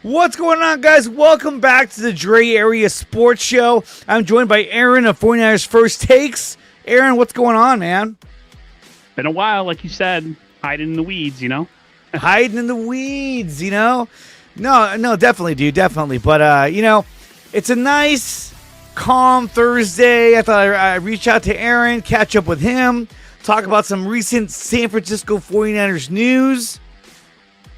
What's going on, guys? Welcome back to the DreArea Sports Show. I'm joined by Aaron of 49ers First Takes. Aaron, what's going on, man? Been a while, like you said, hiding in the weeds, Hiding in the weeds, No, definitely, dude, definitely. But, it's a nice, calm Thursday. I thought I'd reach out to Aaron, catch up with him, talk about some recent San Francisco 49ers news.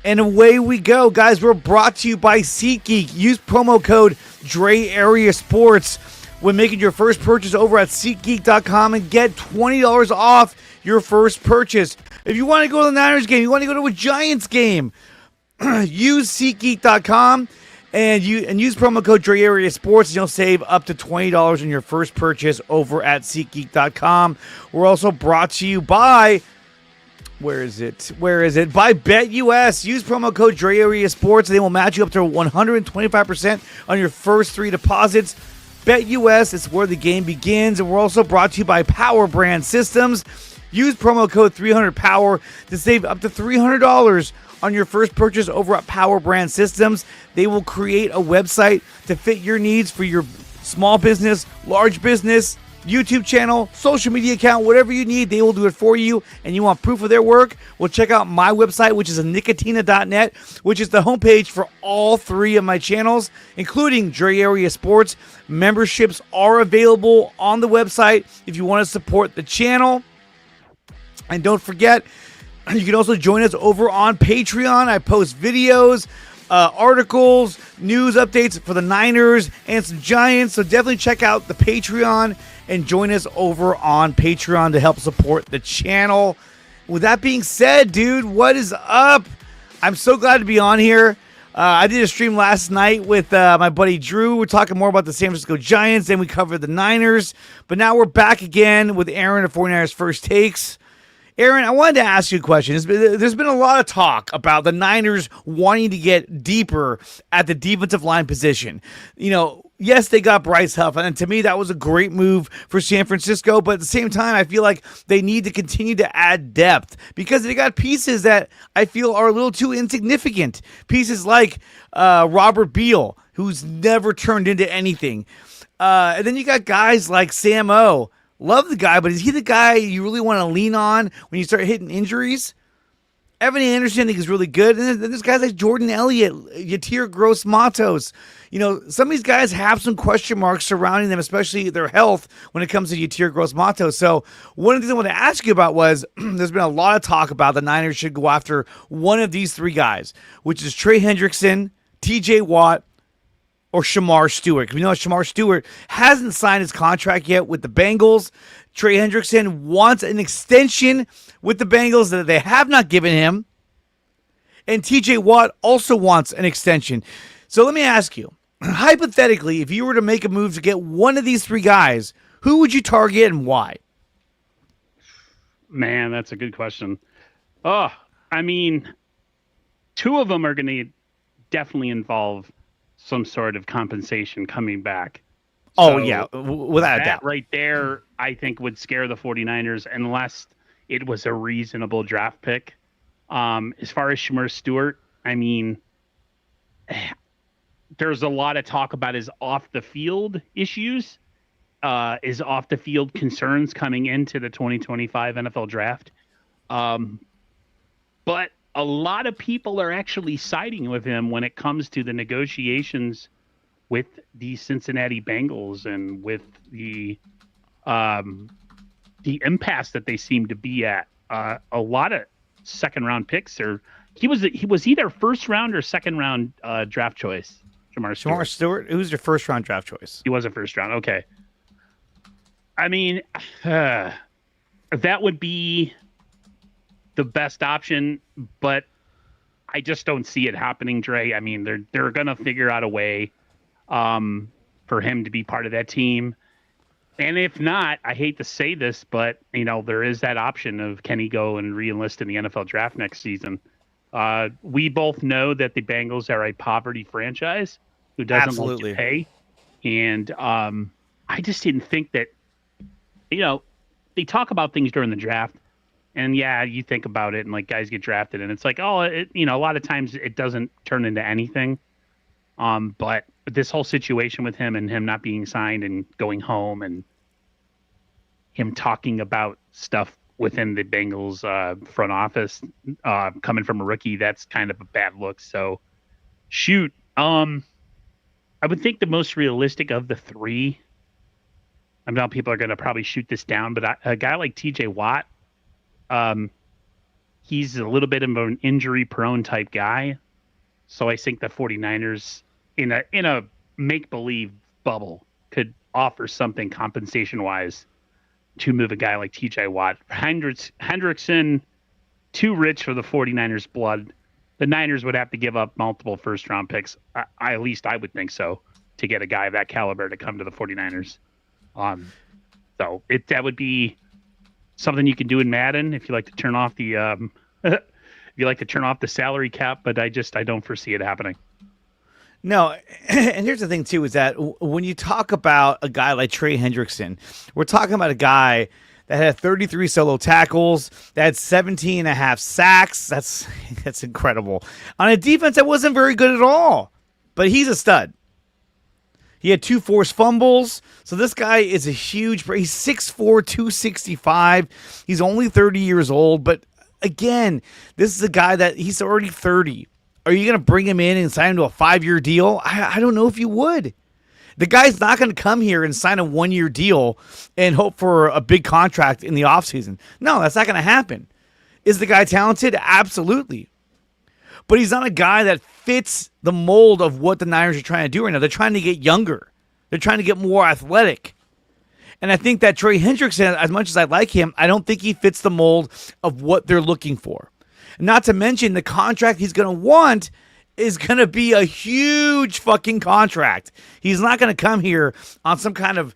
And away we go, guys. We're brought to you by SEATGEEK. Use promo code DreArea Sports when making your first purchase over at SeatGeek.com and get $20 off your first purchase. If you want to go to the Niners game, you want to go to a Giants game, use SeatGeek.com and use promo code DreArea Sports, and you'll save up to $20 on your first purchase over at SeatGeek.com. We're also brought to you by... Where is it? By BetUS. Use promo code DreArea Sports. They will match you up to 125% on your first three deposits. BetUS is where the game begins. And we're also brought to you by PowerBrandSystems. Use promo code 300POWER to save up to $300 on your first purchase over at PowerBrandSystems. They will create a website to fit your needs for your small business, large business, YouTube channel, social media account, whatever you need, they will do it for you. And you want proof of their work? Well, check out my website, which is nicotina.net, which is the homepage for all three of my channels, including DreArea Sports. Memberships are available on the website if you want to support the channel. And don't forget, you can also join us over on Patreon. I post videos, articles, news updates for the Niners and some Giants. So definitely check out the Patreon and join us over on Patreon to help support the channel. With that being said, dude, what is up? I'm so glad to be on here. I did a stream last night with my buddy Drew. We're talking more about the San Francisco Giants, and we covered the Niners. But now we're back again with Aaron of 49ers First Takes. Aaron, I wanted to ask you a question. There's been a lot of talk about the Niners wanting to get deeper at the defensive line position. Yes, they got Bryce Huff, and to me, that was a great move for San Francisco. But at the same time, I feel like they need to continue to add depth because they got pieces that I feel are a little too insignificant. Pieces like Robert Beal, who's never turned into anything. And then you got guys like Sam O. Love the guy, but is he the guy you really want to lean on when you start hitting injuries? Evan Anderson, I think, is really good. And then there's guys like Jordan Elliott, Yatir Gross-Matos. Some of these guys have some question marks surrounding them, especially their health when it comes to Yatir Gross-Matos. So one of the things I want to ask you about was there's been a lot of talk about the Niners should go after one of these three guys, which is Trey Hendrickson, TJ Watt, or Shamar Stewart. We know Shamar Stewart hasn't signed his contract yet with the Bengals. Trey Hendrickson wants an extension with the Bengals that they have not given him. And TJ Watt also wants an extension. So let me ask you, hypothetically, if you were to make a move to get one of these three guys, who would you target and why? Man, that's a good question. Two of them are going to definitely involve some sort of compensation coming back. Oh, yeah, without a doubt. Right there, I think, would scare the 49ers unless it was a reasonable draft pick. As far as Shamar Stewart, there's a lot of talk about his off-the-field issues, his off-the-field concerns coming into the 2025 NFL Draft. But a lot of people are actually siding with him when it comes to the negotiations with the Cincinnati Bengals and with the impasse that they seem to be at. A lot of second-round picks he was either first-round or second-round draft choice. Shamar Stewart, who's your first-round draft choice? He was a first-round. Okay. That would be the best option, but I just don't see it happening, Dre. They're going to figure out a way for him to be part of that team. And if not, I hate to say this, but there is that option of can he go and re-enlist in the NFL draft next season. We both know that the Bengals are a poverty franchise who doesn't like to pay. And I just didn't think that, they talk about things during the draft. And yeah, you think about it and like guys get drafted and it's like, a lot of times it doesn't turn into anything. But this whole situation with him and him not being signed and going home and him talking about stuff within the Bengals front office coming from a rookie, that's kind of a bad look. So shoot. I would think the most realistic of the three, I know people are going to probably shoot this down, but a guy like TJ Watt, he's a little bit of an injury-prone type guy. So I think the 49ers, in a make-believe bubble, could offer something compensation-wise to move a guy like TJ Watt. Hendrickson, too rich for the 49ers' blood. The Niners would have to give up multiple first-round picks. At least I would think so, to get a guy of that caliber to come to the 49ers. So that would be something you can do in Madden if you like to turn off the if you like to turn off the salary cap. But I don't foresee it happening. No, and here's the thing too: is that when you talk about a guy like Trey Hendrickson, we're talking about a guy that had 33 solo tackles, that had 17 and a half sacks. That's incredible. On a defense that wasn't very good at all, but he's a stud. He had 2 forced fumbles. So this guy is a huge, he's 6'4", 265. He's only 30 years old. But again, this is a guy that he's already 30. Are you going to bring him in and sign him to a 5-year deal? I don't know if you would. The guy's not going to come here and sign a 1-year deal and hope for a big contract in the offseason. No, that's not going to happen. Is the guy talented? Absolutely. But he's not a guy that fits the mold of what the Niners are trying to do right now. They're trying to get younger. They're trying to get more athletic. And I think that Trey Hendrickson, as much as I like him, I don't think he fits the mold of what they're looking for. Not to mention the contract he's going to want is going to be a huge fucking contract. He's not going to come here on some kind of,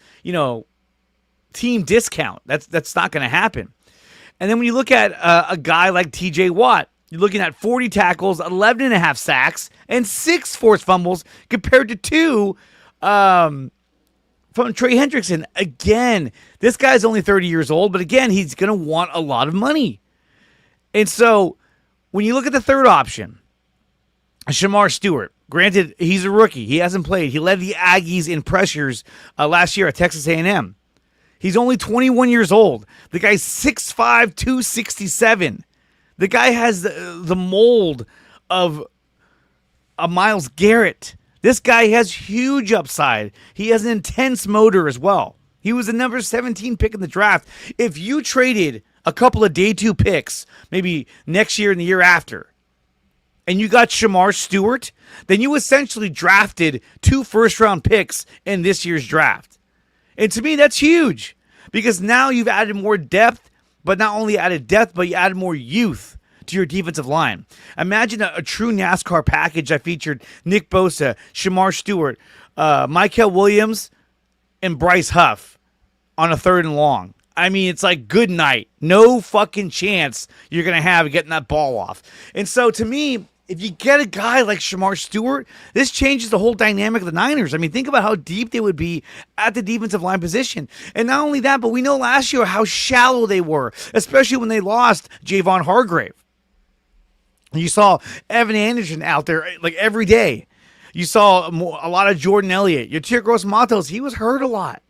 team discount. That's not going to happen. And then when you look at a guy like TJ Watt, you're looking at 40 tackles, 11 and a half sacks, and 6 forced fumbles compared to 2 from Trey Hendrickson. Again, this guy's only 30 years old, but again, he's going to want a lot of money. And so when you look at the third option, Shamar Stewart, granted, he's a rookie. He hasn't played. He led the Aggies in pressures last year at Texas A&M. He's only 21 years old. The guy's 6'5", 267. The guy has the mold of a Myles Garrett. This guy has huge upside. He has an intense motor as well. He was the number 17 pick in the draft. If you traded a couple of day 2 picks, maybe next year and the year after, and you got Shamar Stewart, then you essentially drafted 2 first-round picks in this year's draft. And to me, that's huge because now you've added more depth, but not only added depth, but you added more youth to your defensive line. Imagine a true NASCAR package that featured Nick Bosa, Shamar Stewart, Mykel Williams, and Bryce Huff on a 3rd and long. I mean, it's like good night. No fucking chance you're going to have getting that ball off. And so to me, if you get a guy like Shamar Stewart, this changes the whole dynamic of the Niners. I mean, think about how deep they would be at the defensive line position. And not only that, but we know last year how shallow they were, especially when they lost Javon Hargrave. You saw Evan Anderson out there like every day. You saw a lot of Jordan Elliott. Your Yetur Gross-Matos, he was hurt a lot.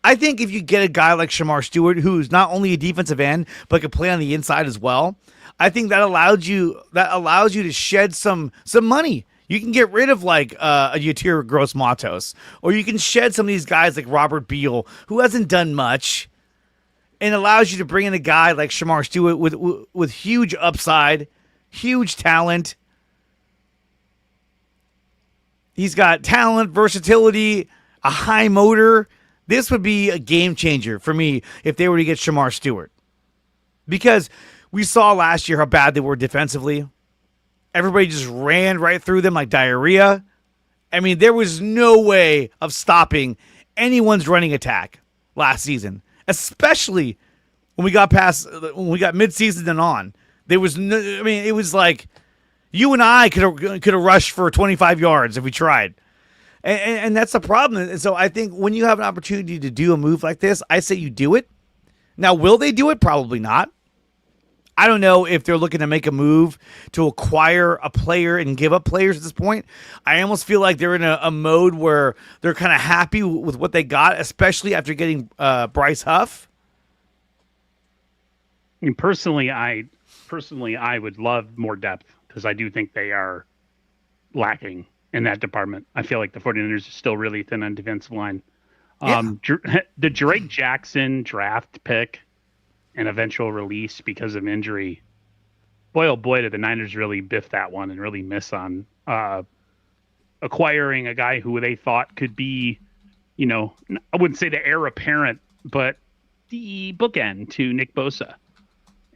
I think if you get a guy like Shamar Stewart, who's not only a defensive end, but can play on the inside as well, I think that allows you to shed some money. You can get rid of like a Yetur Gross-Matos, or you can shed some of these guys like Robert Beal, who hasn't done much, and allows you to bring in a guy like Shamar Stewart with huge upside, huge talent. He's got talent, versatility, a high motor. This would be a game changer for me if they were to get Shamar Stewart. Because we saw last year how bad they were defensively. Everybody just ran right through them like diarrhea. I mean, there was no way of stopping anyone's running attack last season, especially when we got midseason and on. There was no, I mean, it was like you and I could have rushed for 25 yards if we tried. And that's the problem. And so I think when you have an opportunity to do a move like this, I say you do it. Now, will they do it? Probably not. I don't know if they're looking to make a move to acquire a player and give up players at this point. I almost feel like they're in a mode where they're kind of happy with what they got, especially after getting Bryce Huff. I mean, personally, I would love more depth because I do think they are lacking in that department. I feel like the 49ers are still really thin on defensive line. The Drake Jackson draft pick and eventual release because of injury, boy, oh boy, did the Niners really biff that one and really miss on acquiring a guy who they thought could be, I wouldn't say the heir apparent, but the bookend to Nick Bosa.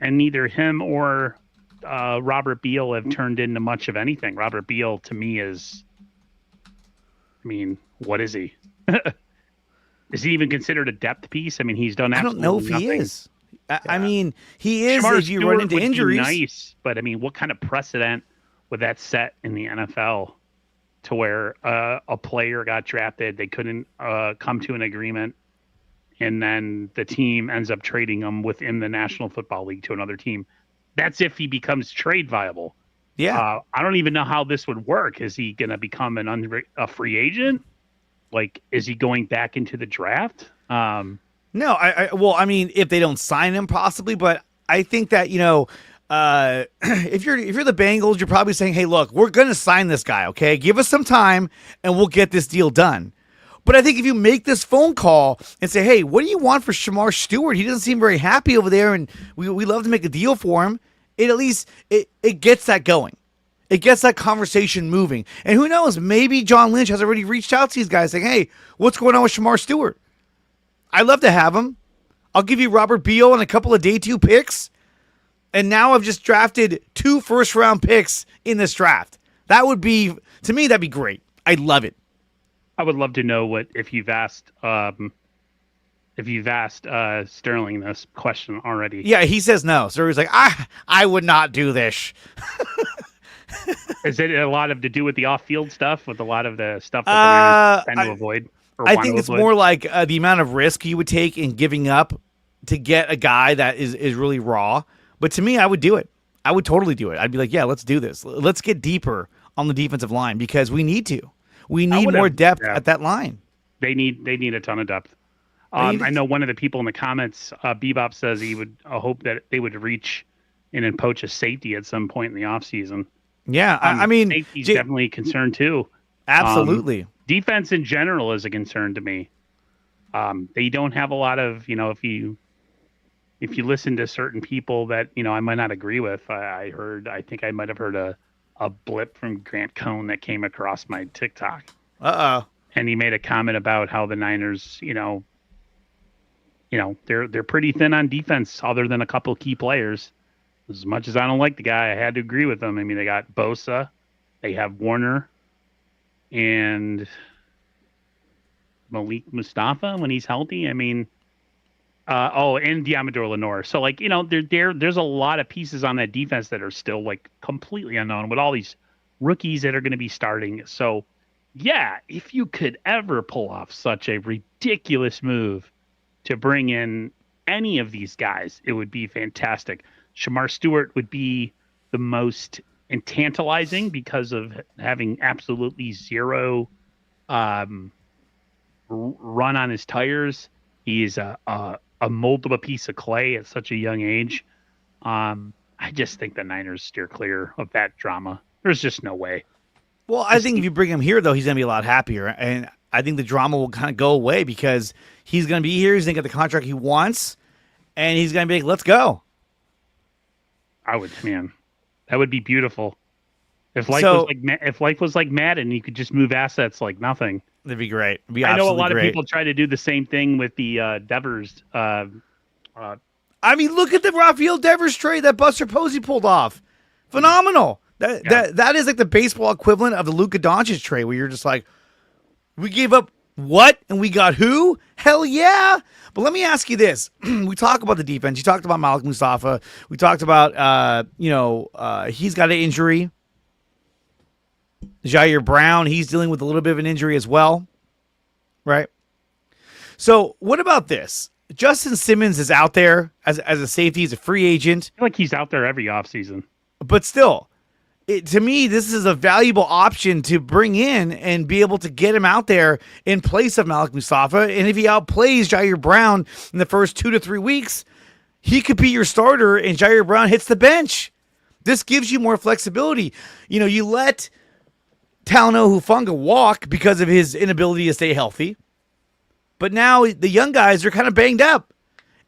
And neither him or Robert Beal have turned into much of anything. Robert Beal, to me, what is he? Is he even considered a depth piece? I mean, he's done absolutely nothing. I don't know if he is. I mean, he is if you run into injuries. Nice, but I mean, what kind of precedent would that set in the NFL to where a player got drafted, they couldn't come to an agreement, and then the team ends up trading him within the National Football League to another team? That's if he becomes trade viable. Yeah. I don't even know how this would work. Is he going to become a free agent? Like, is he going back into the draft? No, I mean, if they don't sign him, possibly, but I think that, if you're the Bengals, you're probably saying, hey, look, we're going to sign this guy, okay? Give us some time, and we'll get this deal done. But I think if you make this phone call and say, hey, what do you want for Shamar Stewart? He doesn't seem very happy over there, and we love to make a deal for him. It at least it gets that going. It gets that conversation moving. And who knows, maybe John Lynch has already reached out to these guys saying, hey, what's going on with Shamar Stewart? I'd love to have him. I'll give you Robert Beal and a couple of day 2 picks. And now I've just drafted 2 first-round picks in this draft. That would be, to me, that'd be great. I'd love it. I would love to know if you've asked Sterling this question already. Yeah, he says no. So he's like, I would not do this. Is it a lot to do with the off-field stuff, with a lot of the stuff that they're trying to avoid? I think it's more like the amount of risk you would take in giving up to get a guy that is really raw. But to me, I would do it. I would totally do it. I'd be like, yeah, let's do this. Let's get deeper on the defensive line because we need to. We need more depth at that line. They need a ton of depth. I know one of the people in the comments, Bebop, says he would hope that they would reach in and poach a safety at some point in the offseason. Yeah, I mean, safety's definitely a concern too. Absolutely. Defense in general is a concern to me. They don't have a lot of, if you listen to certain people that, I might not agree with, I think I might have heard a blip from Grant Cohn that came across my TikTok. Uh-oh. And he made a comment about how the Niners, they're pretty thin on defense other than a couple key players. As much as I don't like the guy, I had to agree with them. I mean, they got Bosa, they have Warner, and Malik Mustafa when he's healthy. I mean, and Diamador Lenore. So, there's a lot of pieces on that defense that are still, completely unknown with all these rookies that are going to be starting. So, yeah, if you could ever pull off such a ridiculous move to bring in any of these guys, it would be fantastic. Shamar Stewart would be the most tantalizing because of having absolutely zero run on his tires. He is a moldable piece of clay at such a young age. I just think the Niners steer clear of that drama. There's just no way. Well, I think if you bring him here, though, he's going to be a lot happier. And I think the drama will kind of go away because he's going to be here. He's going to get the contract he wants. And he's going to be like, let's go. That would be beautiful. If life was like Madden, you could just move assets like nothing. That'd be great. I know a lot of people try to do the same thing with the Devers. I mean, look at the Rafael Devers trade that Buster Posey pulled off. Phenomenal. That is like the baseball equivalent of the Luka Doncic trade, where you're just like, we gave up what and we got who? Hell yeah! But let me ask you this: we talk about the defense. You talked about Malik Mustafa. We talked about he's got an injury. Jair Brown, he's dealing with a little bit of an injury as well, right? So what about this? Justin Simmons is out there as a safety. He's a free agent. I feel like he's out there every offseason. But still, to me, this is a valuable option to bring in and be able to get him out there in place of Malik Mustafa. And if he outplays Jair Brown in the first 2 to 3 weeks, he could be your starter and Jair Brown hits the bench. This gives you more flexibility. You let Talanoa Hufanga walk because of his inability to stay healthy. But now the young guys are kind of banged up.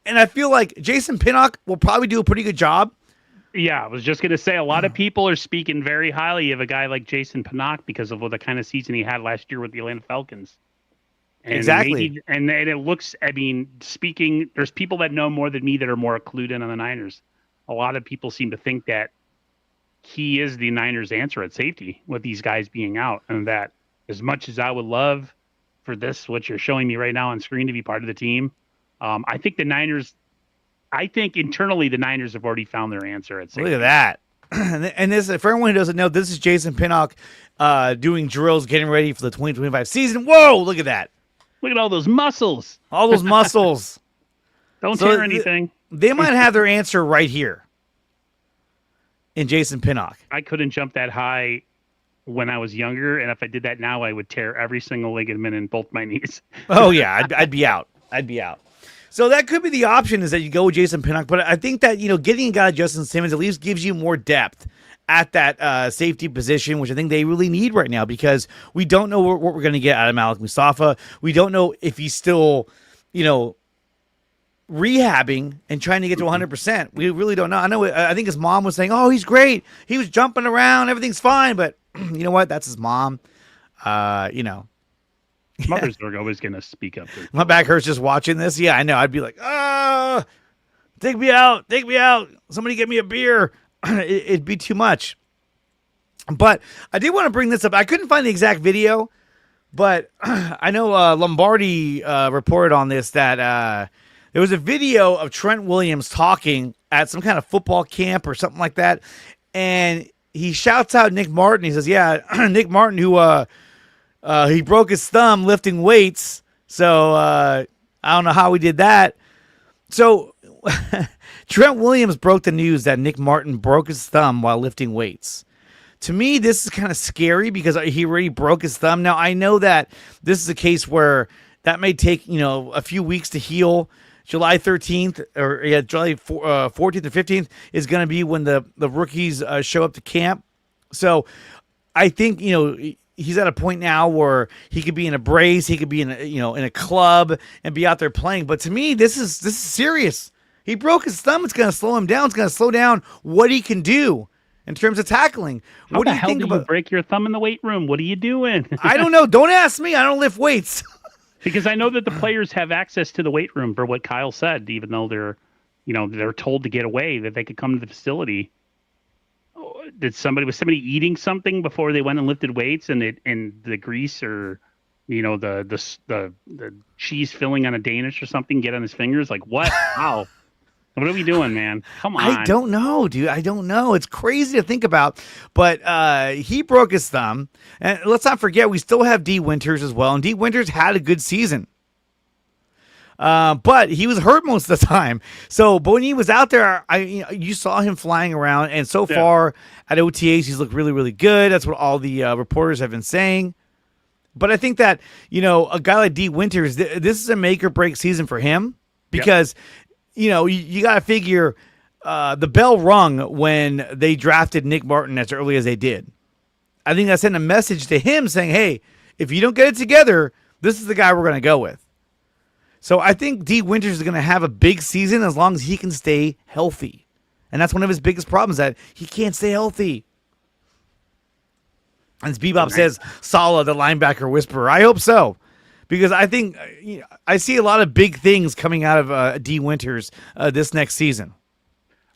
And I feel like Jason Pinnock will probably do a pretty good job. Yeah, I was just going to say, a lot of people are speaking very highly of a guy like Jason Pinnock because of the kind of season he had last year with the Atlanta Falcons. And exactly. And it looks, there's people that know more than me that are more clued in on the Niners. A lot of people seem to think that he is the Niners' answer at safety with these guys being out. And that as much as I would love for this, what you're showing me right now on screen, to be part of the team, I think internally the Niners have already found their answer at safety. Look at that. And this, for everyone who doesn't know, this is Jason Pinnock doing drills, getting ready for the 2025 season. Whoa, look at that. Look at all those muscles. All those muscles. Don't tear anything. They might have their answer right here in Jason Pinnock. I couldn't jump that high when I was younger, and if I did that now, I would tear every single ligament in both my knees. Oh, yeah, I'd be out. So that could be the option, is that you go with Jason Pinnock. But I think that, getting a guy like Justin Simmons at least gives you more depth at that safety position, which I think they really need right now, because we don't know what we're going to get out of Malik Mustafa. We don't know if he's still, rehabbing and trying to get to 100%. We really don't know. I think his mom was saying, oh, he's great. He was jumping around. Everything's fine. But you know what? That's his mom. Mothers are always going to speak up. My back hurts just watching this. Yeah, I know. I'd be like, take me out. Somebody get me a beer. It'd be too much. But I did want to bring this up. I couldn't find the exact video, but I know Lombardi reported on this that there was a video of Trent Williams talking at some kind of football camp or something like that, and he shouts out Nick Martin. He says, yeah, Nick Martin, who he broke his thumb lifting weights, so I don't know how he did that. So Trent Williams broke the news that Nick Martin broke his thumb while lifting weights. To me, this is kind of scary because he already broke his thumb. Now, I know that this is a case where that may take, a few weeks to heal. July 13th or July 14th or 15th is going to be when the rookies show up to camp. So I think, he's at a point now where he could be in a brace, he could be in a club and be out there playing. But to me, this is serious. He broke his thumb. It's going to slow him down. It's going to slow down what he can do in terms of tackling. What do you think about? You break your thumb in the weight room? What are you doing? I don't know. Don't ask me. I don't lift weights. Because I know that the players have access to the weight room, for what Kyle said, even though they're told to get away, that they could come to the facility. Was somebody eating something before they went and lifted weights, and the grease or the cheese filling on a Danish or something get on his fingers? Like what? How? What are we doing, man? Come on. I don't know, dude. I don't know. It's crazy to think about. But he broke his thumb. And let's not forget, we still have D. Winters as well. And D. Winters had a good season. But he was hurt most of the time. So, but when he was out there, you saw him flying around. And so far at OTAs, he's looked really, really good. That's what all the reporters have been saying. But I think that, a guy like D. Winters, this is a make or break season for him. Because... you got to figure the bell rung when they drafted Nick Martin as early as they did. I think that sent a message to him saying, hey, if you don't get it together, this is the guy we're going to go with. So I think D. Winters is going to have a big season as long as he can stay healthy. And that's one of his biggest problems, that he can't stay healthy. As Bebop says, Saleh, the linebacker whisperer. I hope so. Because I think I see a lot of big things coming out of D. Winters this next season.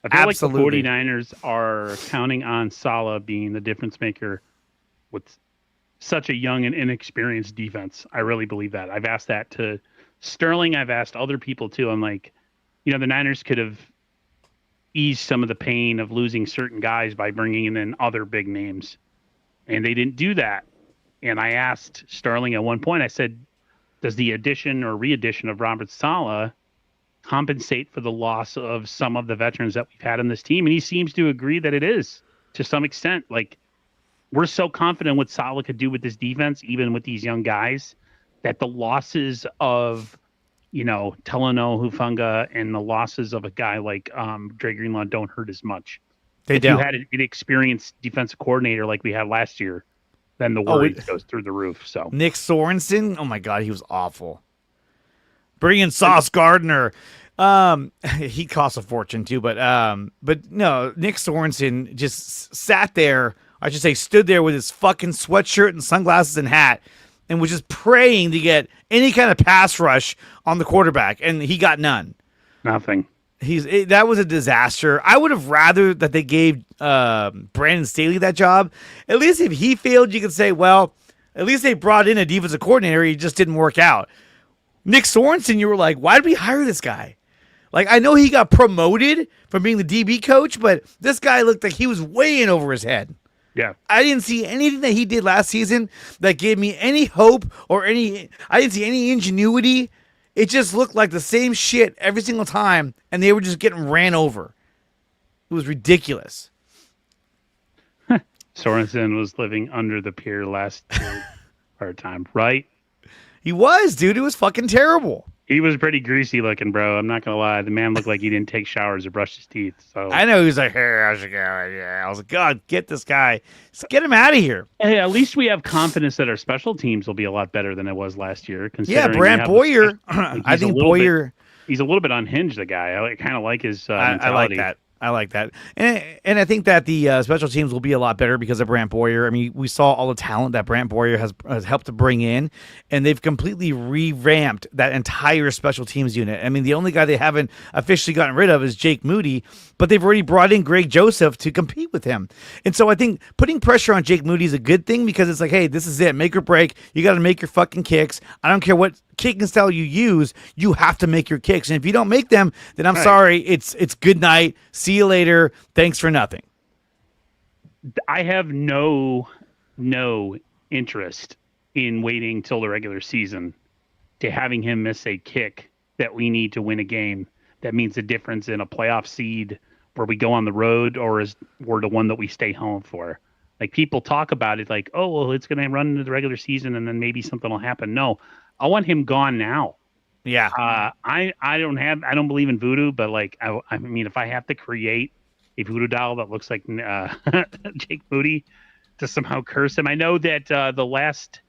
I feel like the 49ers are counting on Saleh being the difference maker with such a young and inexperienced defense. I really believe that. I've asked that to Sterling. I've asked other people too. I'm like, the Niners could have eased some of the pain of losing certain guys by bringing in other big names. And they didn't do that. And I asked Sterling at one point, I said, does the addition or re-addition of Robert Saleh compensate for the loss of some of the veterans that we've had on this team. And he seems to agree that it is to some extent. Like, we're so confident what Saleh could do with this defense, even with these young guys, that the losses of, Teleno Hufanga and the losses of a guy like Dre Greenlaw don't hurt as much. If you had an inexperienced defensive coordinator like we had last year, then the worry goes through the roof. So Nick Sorensen, oh my God, he was awful. Bring in Sauce Gardner. He cost a fortune too, but no, Nick Sorensen just sat there. I should say stood there with his fucking sweatshirt and sunglasses and hat and was just praying to get any kind of pass rush on the quarterback, and he got none. Nothing. That was a disaster. I would have rather that they gave Brandon Staley that job. At least if he failed, you could say, well, at least they brought in a defensive coordinator. He just didn't work out. Nick Sorensen, you were like, why did we hire this guy? Like, I know he got promoted from being the DB coach, but this guy looked like he was way in over his head. Yeah. I didn't see anything that he did last season that gave me any hope or I didn't see any ingenuity. It just looked like the same shit every single time, and they were just getting ran over. It was ridiculous. Sorensen was living under the pier last time, right? He was, dude. It was fucking terrible. He was pretty greasy looking, bro. I'm not going to lie. The man looked like he didn't take showers or brush his teeth. So I know he was like, hey, how's it going? Yeah. I was like, God, get this guy. Just get him out of here. Hey, at least we have confidence that our special teams will be a lot better than it was last year. Yeah, Brant Boyer. I think Boyer. He's a little bit unhinged, the guy. I kind of like his mentality. I like that. And I think that the special teams will be a lot better because of Brant Boyer. I mean, we saw all the talent that Brant Boyer has helped to bring in, and they've completely revamped that entire special teams unit. I mean, the only guy they haven't officially gotten rid of is Jake Moody, but they've already brought in Greg Joseph to compete with him. And so I think putting pressure on Jake Moody is a good thing because it's like, hey, this is it. Make or break. You got to make your fucking kicks. I don't care what kicking style you use, you have to make your kicks. And if you don't make them, then I'm sorry. It's good night. See you later. Thanks for nothing. I have no interest in waiting till the regular season to having him miss a kick that we need to win a game. That means the difference in a playoff seed where we go on the road or the one that we stay home for. Like, people talk about it like, oh, well, it's going to run into the regular season and then maybe something will happen. No, I want him gone now. Yeah. I don't believe in voodoo, but like, I mean, if I have to create a voodoo doll that looks like Jake Moody to somehow curse him, I know that the last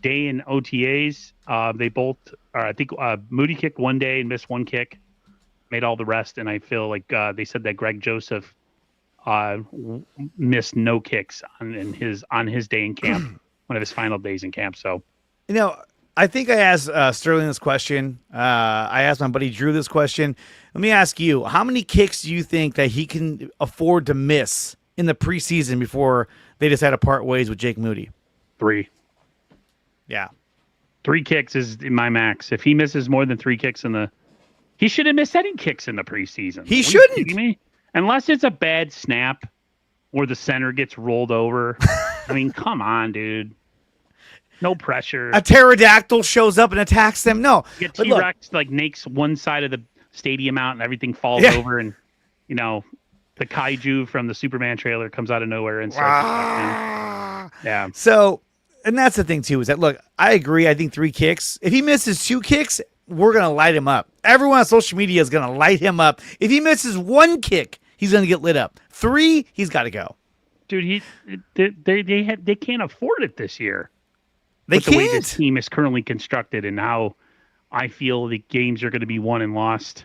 day in OTAs, they both, I think Moody kicked one day and missed one kick, made all the rest. And I feel like they said that Greg Joseph missed no kicks on his day in camp, one of his final days in camp. So, I think I asked Sterling this question. I asked my buddy Drew this question. Let me ask you, how many kicks do you think that he can afford to miss in the preseason before they decide to part ways with Jake Moody? 3. Yeah. 3 kicks is my max. If he misses more than 3 kicks he shouldn't miss any kicks in the preseason. He shouldn't. Are you kidding me? Unless it's a bad snap or the center gets rolled over. I mean, come on, dude. No pressure. A pterodactyl shows up and attacks them. No. You get T-Rex nakes one side of the stadium out and everything falls over, and the kaiju from the Superman trailer comes out of nowhere and starts yeah. So, and that's the thing too, is that, look, I agree. I think 3 kicks. If he misses 2 kicks, we're going to light him up. Everyone on social media is going to light him up. If he misses 1 kick, he's going to get lit up. 3, he's got to go. Dude, they can't afford it this year. They can't. The way this team is currently constructed and how I feel the games are going to be won and lost.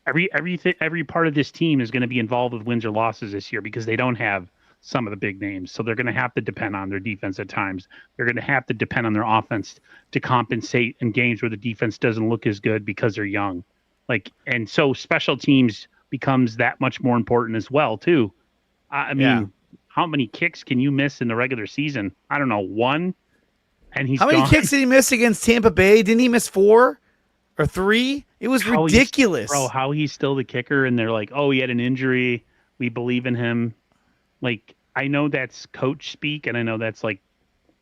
Every part of this team is going to be involved with wins or losses this year because they don't have some of the big names. So they're going to have to depend on their defense at times. They're going to have to depend on their offense to compensate in games where the defense doesn't look as good because they're young. And so special teams becomes that much more important as well, too. I mean, how many kicks can you miss in the regular season? I don't know, 1? And he's How many kicks did he miss against Tampa Bay? Didn't he miss 4 or 3? It was ridiculous. How he's still the kicker, and they're like, oh, he had an injury. We believe in him. Like, I know that's coach speak, and I know that's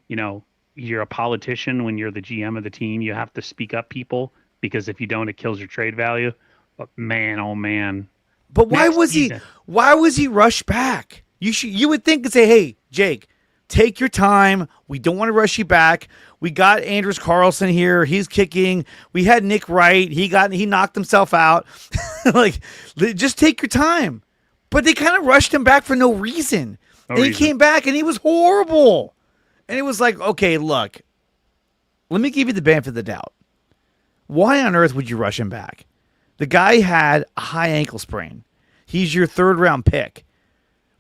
you're a politician when you're the GM of the team. You have to speak up people. because if you don't, it kills your trade value. But man, oh man. But why was he rushed back? You would think and say, hey, Jake, take your time. We don't want to rush you back. We got Anders Carlson here. He's kicking. We had Nick Wright. He knocked himself out. Like, just take your time. But they kind of rushed him back for no reason. He came back and he was horrible. And it was like, okay, look, let me give you the benefit of the doubt. Why on earth would you rush him back? The guy had a high ankle sprain. He's your 3rd round pick.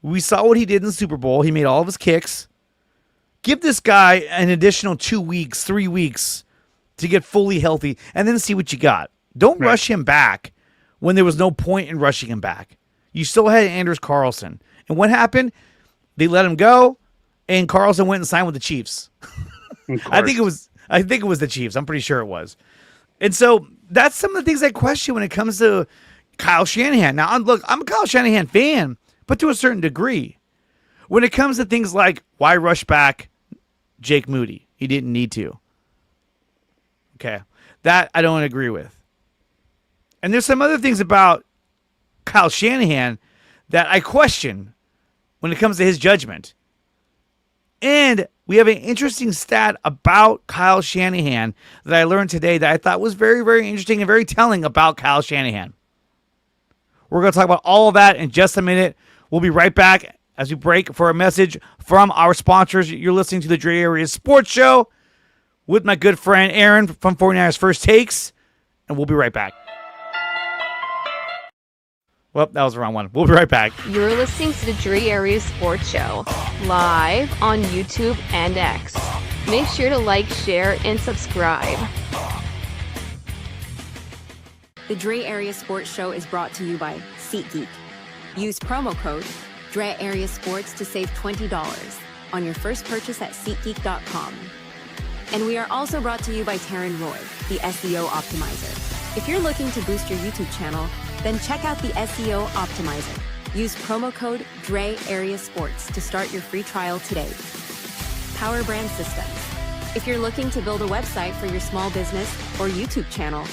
We saw what he did in the Super Bowl. He made all of his kicks. Give this guy an additional 2 weeks, 3 weeks to get fully healthy and then see what you got. Don't rush him back when there was no point in rushing him back. You still had Anders Carlson. And what happened? They let him go, and Carlson went and signed with the Chiefs. I think it was the Chiefs. I'm pretty sure it was. And so that's some of the things I question when it comes to Kyle Shanahan. Now, look, I'm a Kyle Shanahan fan, but to a certain degree. When it comes to things like why rush back Jake Moody, he didn't need to. Okay, that I don't agree with. And there's some other things about Kyle Shanahan that I question when it comes to his judgment. And we have an interesting stat about Kyle Shanahan that I learned today that I thought was very, very interesting and very telling about Kyle Shanahan. We're going to talk about all of that in just a minute. We'll be right back as we break for a message from our sponsors. You're listening to the DreArea Sports Show with my good friend Aaron from 49ers First Takes, and we'll be right back. Well, that was the wrong one. We'll be right back. You're listening to the DreArea Sports Show, live on YouTube and X. Make sure to like, share, and subscribe. The DreArea Sports Show is brought to you by SEATGEEK. Use promo code DreArea Sports to save $20 on your first purchase at SeatGeek.com. And we are also brought to you by Taryn Roy, the SEO Optimizer. If you're looking to boost your YouTube channel, then check out the SEO Optimizer. Use promo code DreArea Sports to start your free trial today. PowerBrandSystems. If you're looking to build a website for your small business or YouTube channel,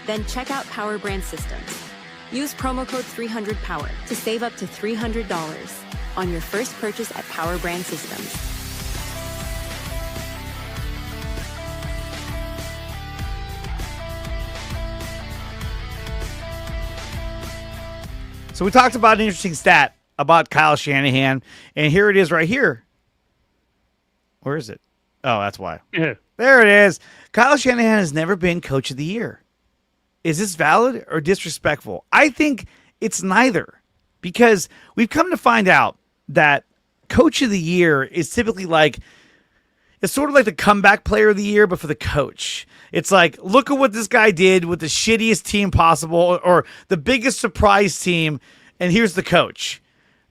then check out PowerBrandSystems. Use promo code 300POWER to save up to $300 on your first purchase at PowerBrandSystems. So we talked about an interesting stat about Kyle Shanahan, and here it is right here. Where is it? Oh, that's why. Yeah. There it is. Kyle Shanahan has never been Coach of the Year. Is this valid or disrespectful? I think it's neither, because we've come to find out that Coach of the Year is typically it's sort of like the comeback player of the year, but for the coach. It's like, look at what this guy did with the shittiest team possible or the biggest surprise team, and here's the coach.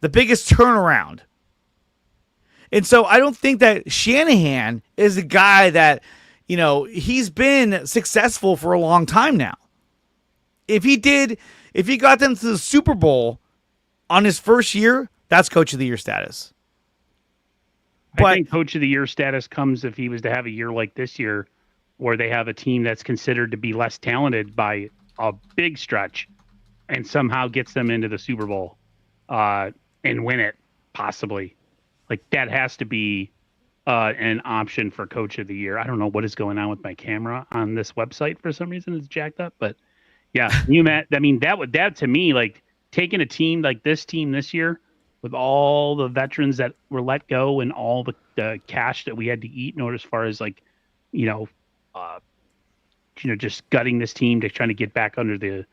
The biggest turnaround. And so I don't think that Shanahan is a guy that, he's been successful for a long time now. If he got them to the Super Bowl on his first year, that's Coach of the Year status. But I think Coach of the Year status comes if he was to have a year like this year where they have a team that's considered to be less talented by a big stretch and somehow gets them into the Super Bowl and win it, possibly. Like, that has to be an option for Coach of the Year. I don't know what is going on with my camera on this website for some reason. It's jacked up. But, yeah, that to me, like, taking a team like this team this year, with all the veterans that were let go and all the cash that we had to eat in order as far as just gutting this team to trying to get back under the,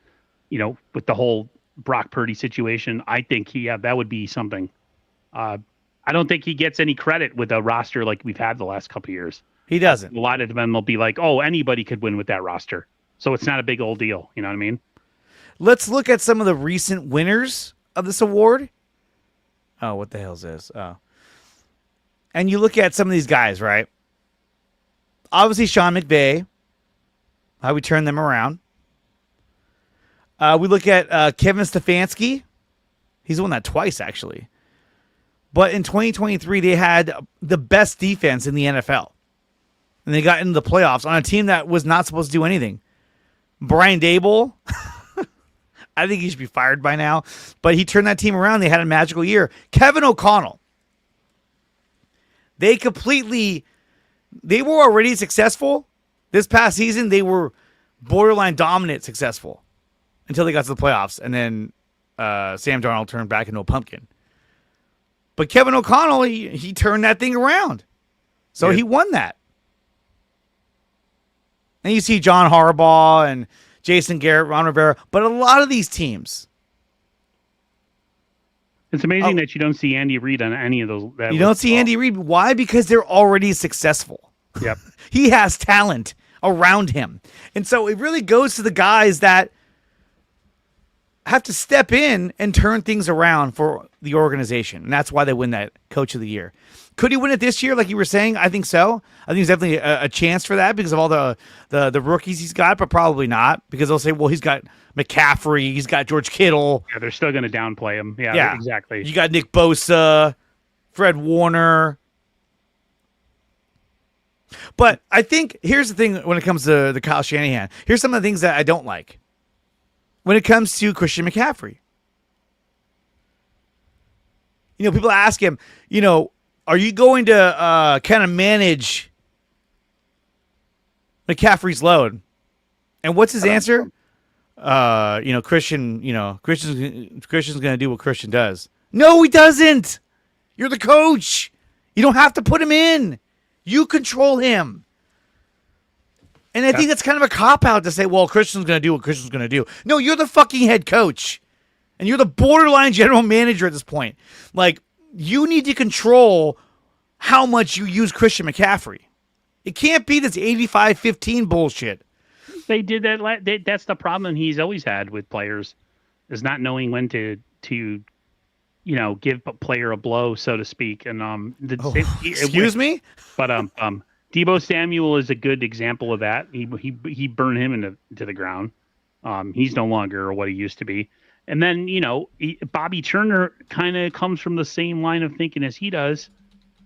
with the whole Brock Purdy situation, I think that would be something. I don't think he gets any credit with a roster like we've had the last couple of years. He doesn't. A lot of them will be like, oh, anybody could win with that roster. So it's not a big old deal. You know what I mean? Let's look at some of the recent winners of this award. Oh, what the hell is this? Oh. And you look at some of these guys, right? Obviously, Sean McVay, how we turn them around. We look at Kevin Stefanski. He's won that twice, actually. But in 2023, they had the best defense in the NFL. And they got into the playoffs on a team that was not supposed to do anything. Brian Dable, I think he should be fired by now. But he turned that team around. They had a magical year. Kevin O'Connell. They were already successful. This past season, they were borderline dominant successful until they got to the playoffs. And then Sam Darnold turned back into a pumpkin. But Kevin O'Connell, he turned that thing around. So he won that. And you see John Harbaugh and Jason Garrett, Ron Rivera. But a lot of these teams. It's amazing that you don't see Andy Reid on any of those. You don't see Andy Reid. Why? Because they're already successful. Yep. He has talent around him. And so it really goes to the guys that have to step in and turn things around for the organization. And that's why they win that Coach of the Year. Could he win it this year, like you were saying? I think so. I think there's definitely a chance for that because of all the rookies he's got, but probably not because they'll say, well, he's got McCaffrey, he's got George Kittle. Yeah, they're still going to downplay him. Yeah, exactly. You got Nick Bosa, Fred Warner. But I think here's the thing when it comes to the Kyle Shanahan. Here's some of the things that I don't like when it comes to Christian McCaffrey. People ask him, are you going to kind of manage McCaffrey's load? And what's his answer? Christian's going to do what Christian does. No, he doesn't. You're the coach. You don't have to put him in. You control him. And I think that's kind of a cop-out to say, well, Christian's going to do what Christian's going to do. No, you're the fucking head coach. And you're the borderline general manager at this point. Like, you need to control how much you use Christian McCaffrey. It can't be this 85-15 bullshit. They did that. That's the problem he's always had with players, is not knowing when to give a player a blow, so to speak. And excuse me? But Deebo Samuel is a good example of that. He burned him into the ground. He's no longer what he used to be. And then, Bobby Turner kind of comes from the same line of thinking as he does,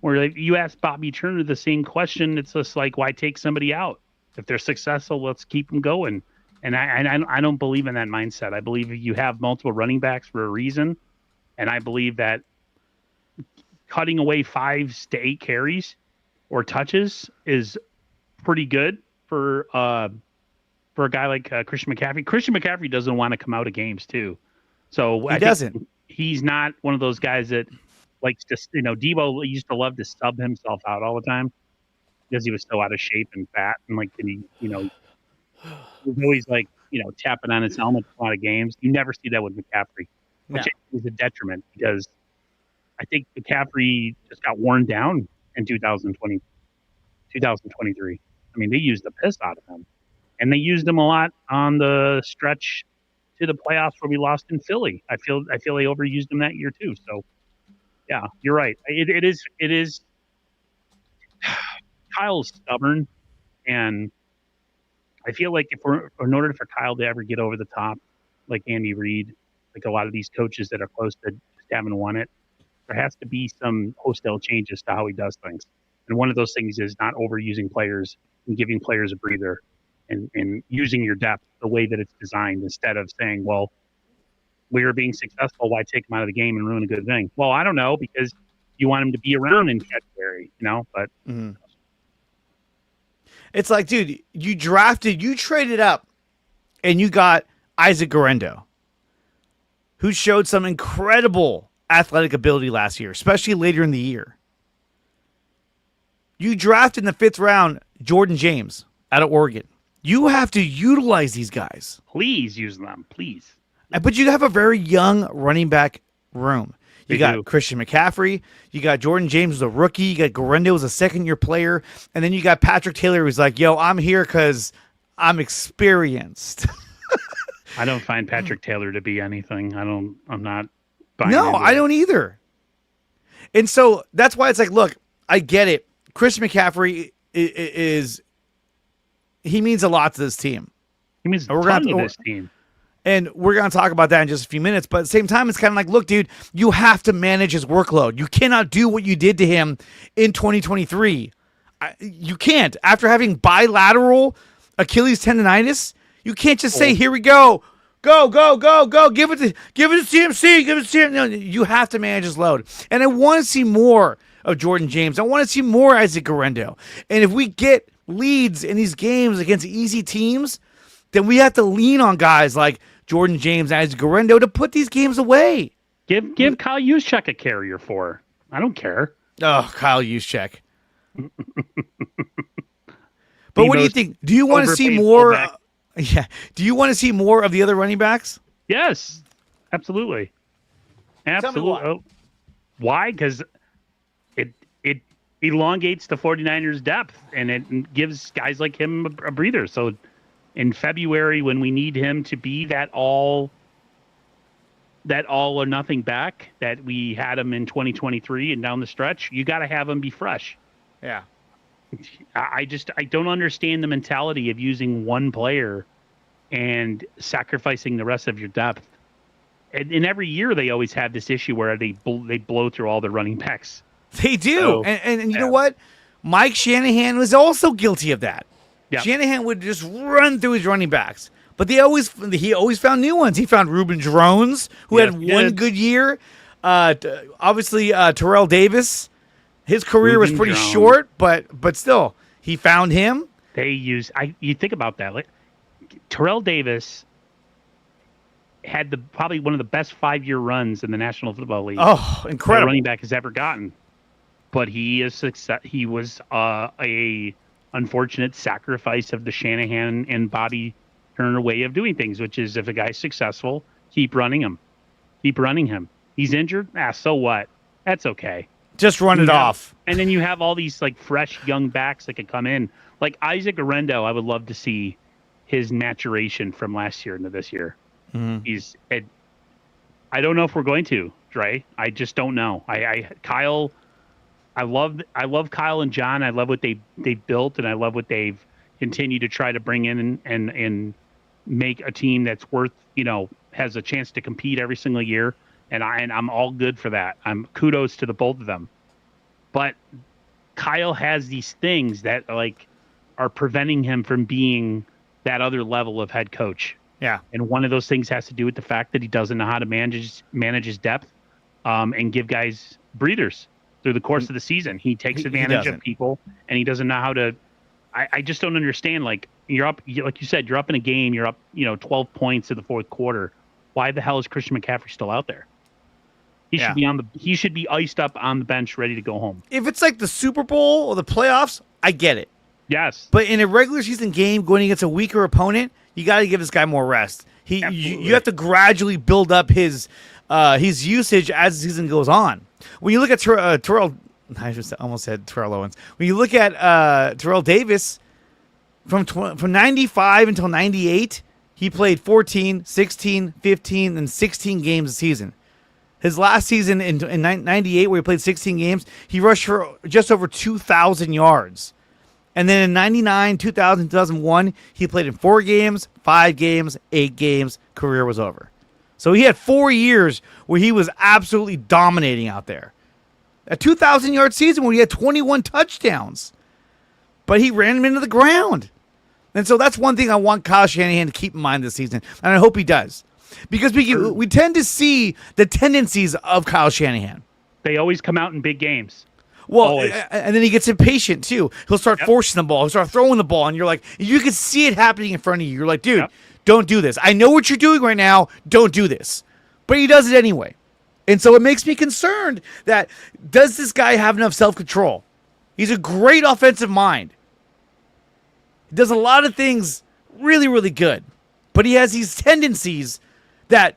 where you ask Bobby Turner the same question. It's just like, why take somebody out? If they're successful, let's keep them going. And I don't believe in that mindset. I believe you have multiple running backs for a reason. And I believe that cutting away 5 to 8 carries or touches is pretty good for a guy like Christian McCaffrey. Christian McCaffrey doesn't want to come out of games too. So he doesn't. He's not one of those guys that likes to, Deebo used to love to sub himself out all the time because he was so out of shape and fat. And he was always tapping on his helmet a lot of games. You never see that with McCaffrey, which is a detriment because I think McCaffrey just got worn down in 2023. I mean, they used the piss out of him. And they used him a lot on the stretch to the playoffs where we lost in Philly. I feel they overused him that year too. So, yeah, you're right. It is. Kyle's stubborn, and I feel like in order for Kyle to ever get over the top, like Andy Reid, like a lot of these coaches that are close to just haven't won it, there has to be some wholesale changes to how he does things. And one of those things is not overusing players and giving players a breather. And using your depth the way that it's designed instead of saying, well, we are being successful. Why take them out of the game and ruin a good thing? Well, I don't know, because you want him to be around in February, but it's like, dude, you traded up and you got Isaac Guerendo, who showed some incredible athletic ability last year, especially later in the year. You drafted in the 5th round Jordan James out of Oregon. You have to utilize these guys. Please use them, please. But you have a very young running back room. You got Christian McCaffrey. You got Jordan James, who's a rookie. You got Guerendo, who's a second-year player. And then you got Patrick Taylor, who's like, yo, I'm here because I'm experienced. I don't find Patrick Taylor to be anything. I'm not buying No, I don't either. And so that's why it's like, look, I get it. Christian McCaffrey he means a lot to this team. He means a ton to this team. And we're going to talk about that in just a few minutes. But at the same time, it's kind of like, look, dude, you have to manage his workload. You cannot do what you did to him in 2023. You can't. After having bilateral Achilles tendonitis, You can't just say, "Here we go, go, go, go, go." Give it to CMC. Give it to CMC. No, you have to manage his load. And I want to see more of Jordan James. I want to see more Isaac Guerrero. And if we get leads in these games against easy teams, then we have to lean on guys like Jordan James and Isaac Guerrero to put these games away. Give Kyle Juszczyk a carrier for. I don't care. Oh, Kyle Juszczyk. But what do you think? Do you want to see more? Yeah. Do you want to see more of the other running backs? Yes, absolutely. Absolutely. Why? Because it elongates the 49ers' depth, and it gives guys like him a breather. So in February, when we need him to be that all or nothing back that we had him in 2023 and down the stretch, you got to have him be fresh. Yeah. I don't understand the mentality of using one player and sacrificing the rest of your depth. And every year they always have this issue where they blow through all the running backs. They do. So, and you know what? Mike Shanahan was also guilty of that. Yeah. Shanahan would just run through his running backs. But he always found new ones. He found Reuben Drones, who had one good year. Obviously, Terrell Davis. His career was pretty short, but still, he found him. You think about that. Like, Terrell Davis had probably one of the best 5-year runs in the National Football League. Oh, incredible! A running back has ever gotten. But he was a unfortunate sacrifice of the Shanahan and Bobby Turner way of doing things, which is if a guy's successful, keep running him. He's injured? So what? That's okay. Just run it off. And then you have all these like fresh young backs that could come in. Like Isaac Guerrero, I would love to see his maturation from last year into this year. Mm-hmm. I don't know if we're going to, Dre. I just don't know. Kyle, I love Kyle and John. I love what they built, and I love what they've continued to try to bring in and make a team that's worth, has a chance to compete every single year. And I'm all good for that. I'm kudos to the both of them. But Kyle has these things that are preventing him from being that other level of head coach. Yeah. And one of those things has to do with the fact that he doesn't know how to manage his depth and give guys breathers through the course of the season. He takes advantage of people, and he doesn't know how to. I just don't understand. Like you're up, like you said, you're up in a game. You're up, 12 points in the fourth quarter. Why the hell is Christian McCaffrey still out there? He should be iced up on the bench, ready to go home. If it's like the Super Bowl or the playoffs, I get it. Yes. But in a regular season game going against a weaker opponent, you got to give this guy more rest. You have to gradually build up his usage as the season goes on. When you look at Terrell, I just almost said Terrell Owens. When you look at Terrell Davis, from 95 until 98, he played 14, 16, 15, and 16 games a season. His last season in 98, where he played 16 games, he rushed for just over 2,000 yards. And then in 99, 2000, 2001, he played in 4 games, 5 games, 8 games. Career was over. So he had 4 years where he was absolutely dominating out there. A 2,000-yard season where he had 21 touchdowns. But he ran him into the ground. And so that's one thing I want Kyle Shanahan to keep in mind this season. And I hope he does. Because we tend to see the tendencies of Kyle Shanahan. They always come out in big games. Well, always. And then he gets impatient, too. He'll start forcing the ball. He'll start throwing the ball. And you're like, you can see it happening in front of you. You're like, dude, don't do this. I know what you're doing right now. Don't do this. But he does it anyway. And so it makes me concerned that does this guy have enough self-control? He's a great offensive mind. He does a lot of things really, really good. But he has these tendencies that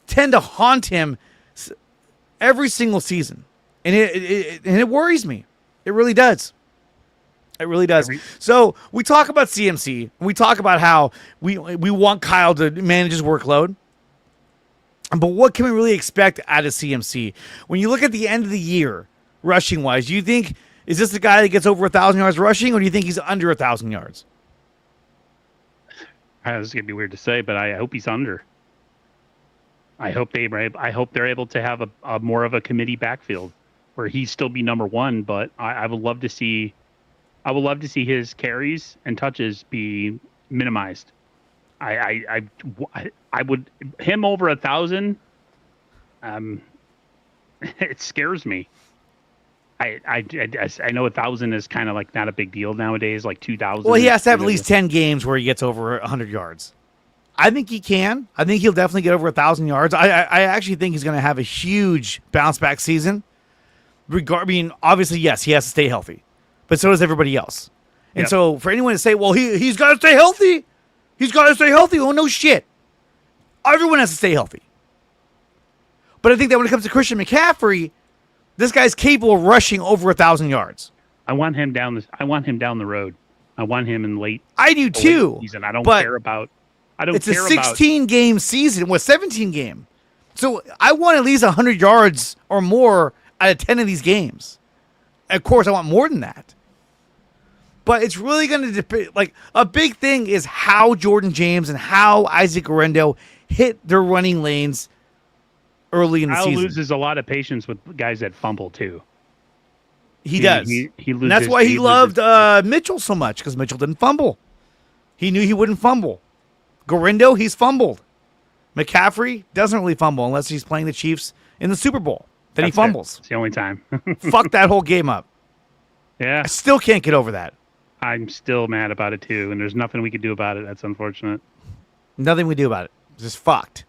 tend to haunt him every single season. And it worries me. It really does. It really does. So we talk about CMC. And we talk about how we want Kyle to manage his workload. But what can we really expect out of CMC? When you look at the end of the year, rushing-wise, do you think, is this the guy that gets over 1,000 yards rushing, or do you think he's under 1,000 yards? This is going to be weird to say, but I hope he's under. I hope they're able to have a more of a committee backfield where he still be number one. But I would love to see his carries and touches be minimized. I would him over 1,000. It scares me. I know 1,000 is kind of like not a big deal nowadays. Like 2,000. Well, he has to have at least 10 games where he gets over 100 yards. I think he can. I think he'll definitely get over 1,000 yards. I actually think he's going to have a huge bounce back season. Obviously, yes, he has to stay healthy, but so does everybody else. And so for anyone to say, well, he's got to stay healthy. He's got to stay healthy. Oh, no shit. Everyone has to stay healthy. But I think that when it comes to Christian McCaffrey, this guy's capable of rushing over 1,000 yards. I want him down the road. I want him in late. I do too. Season. I don't care about. It's a 16-game season. 17 game. So I want at least 100 yards or more out of 10 of these games. And of course, I want more than that. But it's really going to depend. Like, a big thing is how Jordan James and how Isaac Guerrero hit their running lanes early in the season. Kyle loses a lot of patience with guys that fumble too. He does. He loses, and that's why he loved Mitchell so much, because Mitchell didn't fumble. He knew he wouldn't fumble. Guerrero, he's fumbled. McCaffrey doesn't really fumble unless he's playing the Chiefs in the Super Bowl. Then he fumbles. It's the only time. Fuck that whole game up. Yeah. I still can't get over that. I'm still mad about it too, and there's nothing we could do about it. That's unfortunate. Nothing we do about it. It's just fucked.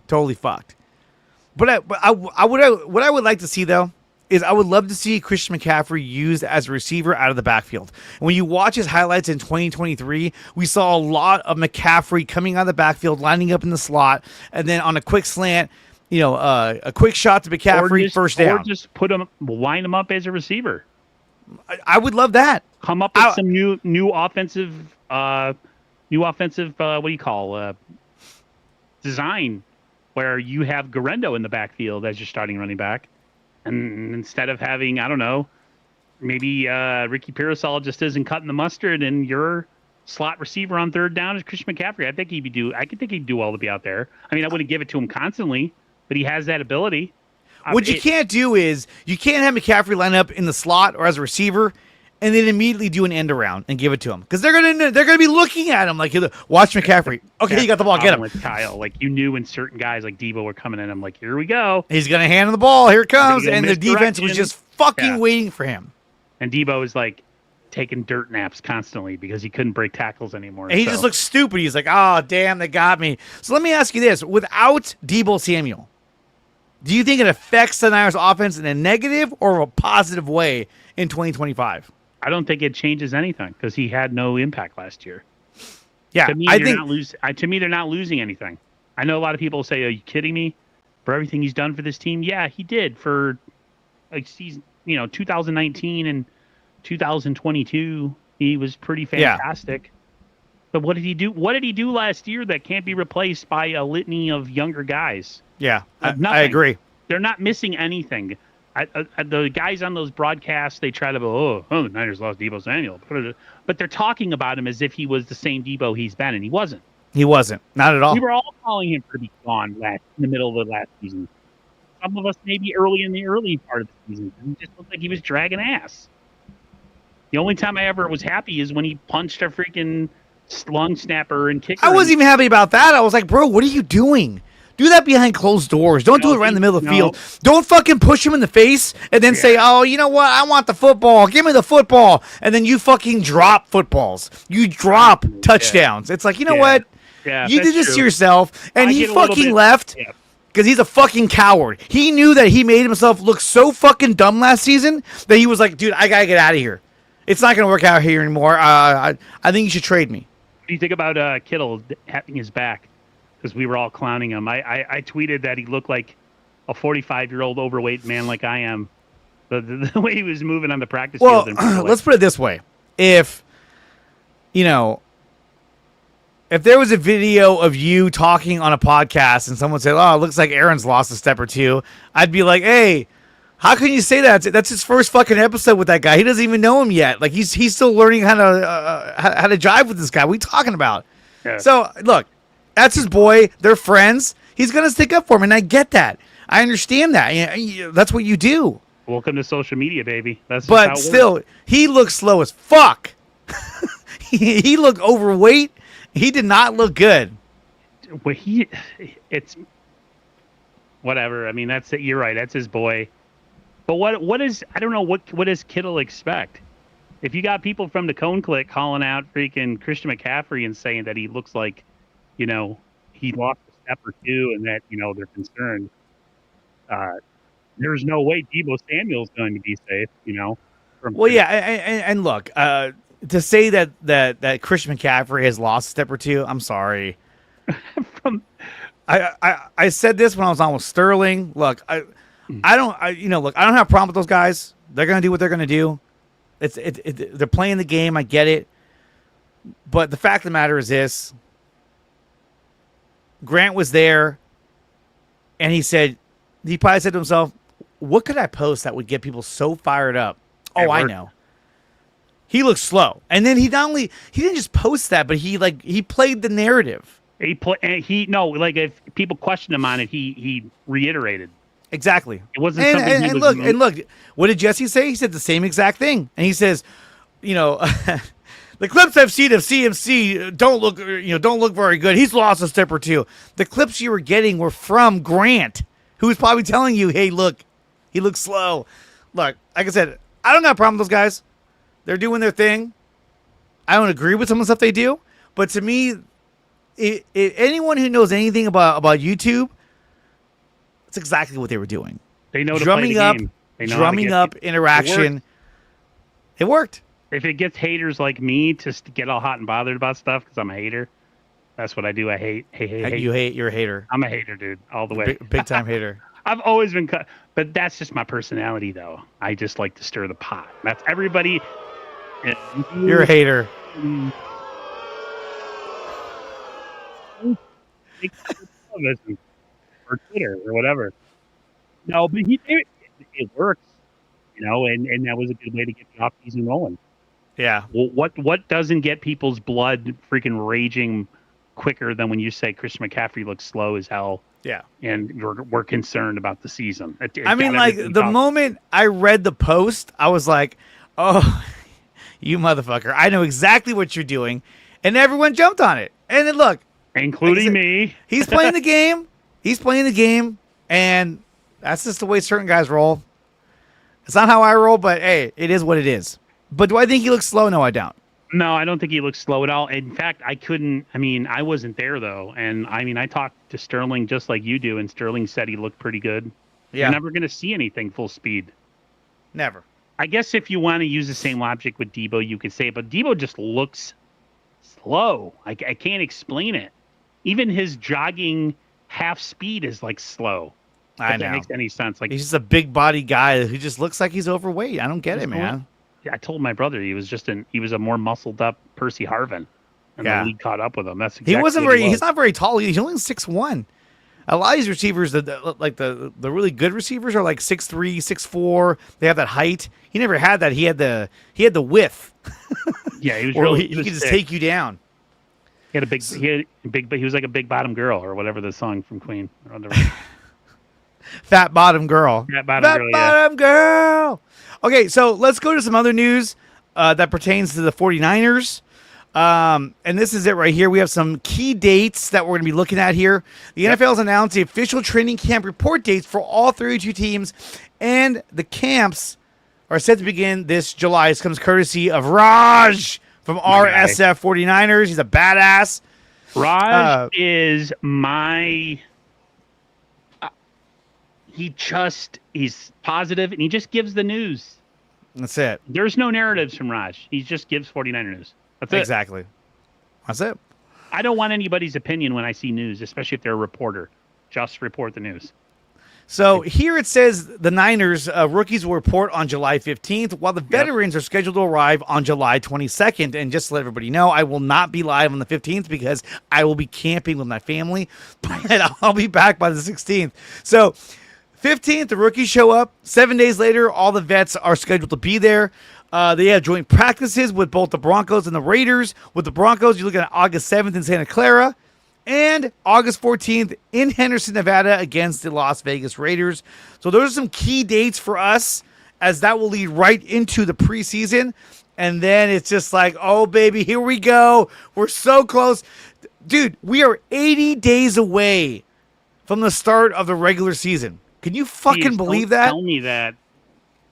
Totally fucked. But what I would like to see, though, is I would love to see Christian McCaffrey used as a receiver out of the backfield. And when you watch his highlights in 2023, we saw a lot of McCaffrey coming out of the backfield, lining up in the slot, and then on a quick slant, a quick shot to McCaffrey, first down. Or just line him up as a receiver. I would love that. Come up with some new offensive, what do you call, design, where you have Guerrero in the backfield as your starting running back. And instead of having, I don't know, maybe Ricky Pearsall just isn't cutting the mustard, and your slot receiver on third down is Christian McCaffrey. I think he'd do well to be out there. I mean, I wouldn't give it to him constantly, but he has that ability. What you can't do is you can't have McCaffrey line up in the slot or as a receiver and then immediately do an end around and give it to him, because they're gonna be looking at him like, watch McCaffrey. Okay, you got the ball, get him. With Kyle, like, you knew when certain guys like Debo were coming in, I'm like, here we go. He's gonna hand him the ball. Here it comes, and the defense was just fucking waiting for him. And Debo was like taking dirt naps constantly because he couldn't break tackles anymore. And he just looks stupid. He's like, oh damn, they got me. So let me ask you this: without Debo Samuel, do you think it affects the Niners offense in a negative or a positive way in 2025? I don't think it changes anything because he had no impact last year. Yeah, to me, they're not losing anything. I know a lot of people say, "Are you kidding me?" For everything he's done for this team, yeah, he did for like season, 2019 and 2022. He was pretty fantastic. Yeah. But what did he do? What did he do last year that can't be replaced by a litany of younger guys? Yeah, I agree. They're not missing anything. The guys on those broadcasts, they try to go, the Niners lost Debo Samuel. But they're talking about him as if he was the same Debo he's been, and he wasn't. He wasn't. Not at all. We were all calling him to be gone in the middle of the last season. Some of us maybe early in the early part of the season. He just looked like he was dragging ass. The only time I ever was happy is when he punched a freaking long snapper and kicker. I wasn't even happy about that. I was like, bro, what are you doing? Do that behind closed doors. Don't do it right in the middle of the field. Don't fucking push him in the face and then say, oh, you know what? I want the football. Give me the football. And then you fucking drop footballs. You drop touchdowns. It's like, you know what? Yeah, you did this to yourself. And he fucking left because he's a fucking coward. He knew that he made himself look so fucking dumb last season that he was like, dude, I got to get out of here. It's not going to work out here anymore. I think you should trade me. What do you think about Kittle having his back? Because we were all clowning him. I tweeted that he looked like a 45-year-old overweight man like I am. The way he was moving on the practice field. Well, let's put it this way. If there was a video of you talking on a podcast and someone said, oh, it looks like Aaron's lost a step or two, I'd be like, hey, how can you say that? That's his first fucking episode with that guy. He doesn't even know him yet. Like, he's still learning how to jive with this guy. What are you talking about? Yeah. So, look. That's his boy. They're friends. He's going to stick up for him, and I get that. I understand that. That's what you do. Welcome to social media, baby. But still, he looks slow as fuck. He looked overweight. He did not look good. well, it's whatever. I mean, that's it. You're right. That's his boy. But what is, I don't know, what does Kittle expect? If you got people from the Cone Click calling out freaking Christian McCaffrey and saying that he looks like, he lost a step or two and that, they're concerned, there's no way Deebo Samuel's going to be safe, Well, yeah, and look, to say that Christian McCaffrey has lost a step or two, I'm sorry. I said this when I was on with Sterling. Look, I don't have a problem with those guys. They're gonna do what they're gonna do. They're playing the game. I get it, but the fact of the matter is this: Grant was there, and he probably said to himself, "What could I post that would get people so fired up?" Oh, I know. He looks slow, and then he didn't just post that, but he played the narrative. If people questioned him on it, he reiterated. Exactly. It wasn't something. And look, what did Jesse say? He said the same exact thing, and he says, the clips I've seen of CMC don't look very good. He's lost a step or two. The clips you were getting were from Grant, who was probably telling you, "Hey, look, he looks slow." Look, like I said, I don't have a problem with those guys. They're doing their thing. I don't agree with some of the stuff they do, but to me, anyone who knows anything about YouTube, that's exactly what they were doing. They know drumming up, drumming up interaction. It worked. If it gets haters like me to get all hot and bothered about stuff because I'm a hater, that's what I do. I hate. You're a hater. I'm a hater, dude, all the way. Big time hater. I've always been cut, but that's just my personality, though. I just like to stir the pot. That's everybody. You're a hater. Or Twitter or whatever. No, but it works, and that was a good way to get the offseason rolling. Yeah. Well, what doesn't get people's blood freaking raging quicker than when you say Christian McCaffrey looks slow as hell? Yeah. And we're concerned about the season. The moment I read the post, I was like, "Oh, you motherfucker! I know exactly what you're doing," and everyone jumped on it. And then look, including me. He's playing the game. He's playing the game, and that's just the way certain guys roll. It's not how I roll, but hey, it is what it is. But do I think he looks slow? No, I don't. No, I don't think he looks slow at all. In fact, I wasn't there, though. And, I talked to Sterling just like you do, and Sterling said he looked pretty good. Yeah. You're never going to see anything full speed. Never. I guess if you want to use the same logic with Deebo, you could say it, but Deebo just looks slow. I can't explain it. Even his jogging half speed is slow. I know. If that makes any sense. He's just a big body guy who just looks like he's overweight. I don't get it, man. Yeah, I told my brother he was a more muscled up Percy Harvin, and the league caught up with him. That's exactly he's not very tall. He's only 6'1". A lot of these receivers, the really good receivers, are 6'3", 6'4". They have that height. He never had that. He had the width. Yeah, he was really. He could just take you down. He had he was like a big bottom girl or whatever the song from Queen. Fat bottom girl. Fat bottom girl. Okay, so let's go to some other news that pertains to the 49ers. And this is it right here. We have some key dates that we're going to be looking at here. The NFL has announced the official training camp report dates for all 32 teams, and the camps are set to begin this July. This comes courtesy of Raj from RSF 49ers. He's a badass. Raj is my... he's positive, and he just gives the news. That's it. There's no narratives from Raj. He just gives 49er news. That's it. Exactly. That's it. I don't want anybody's opinion when I see news, especially if they're a reporter. Just report the news. So here it says the Niners rookies will report on July 15th, while the veterans are scheduled to arrive on July 22nd. And just to let everybody know, I will not be live on the 15th because I will be camping with my family, but I'll be back by the 16th. So 15th, the rookies show up. 7 days later, all the vets are scheduled to be there. They have joint practices with both the Broncos and the Raiders. With the Broncos, you're looking at August 7th in Santa Clara and August 14th in Henderson, Nevada against the Las Vegas Raiders. So those are some key dates for us, as that will lead right into the preseason. And then it's just like, oh, baby, here we go. We're so close. Dude, we are 80 days away from the start of the regular season. Can you fucking Jeez, believe don't that? Tell me that.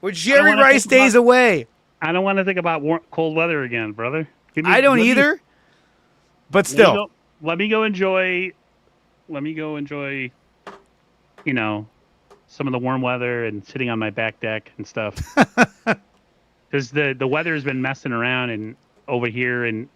We're Jerry wanna Rice think days about- away. I don't want to think about cold weather again, brother. I don't either. But still. Let me go enjoy. You know, some of the warm weather and sitting on my back deck and stuff. Because the weather has been messing around and over here, and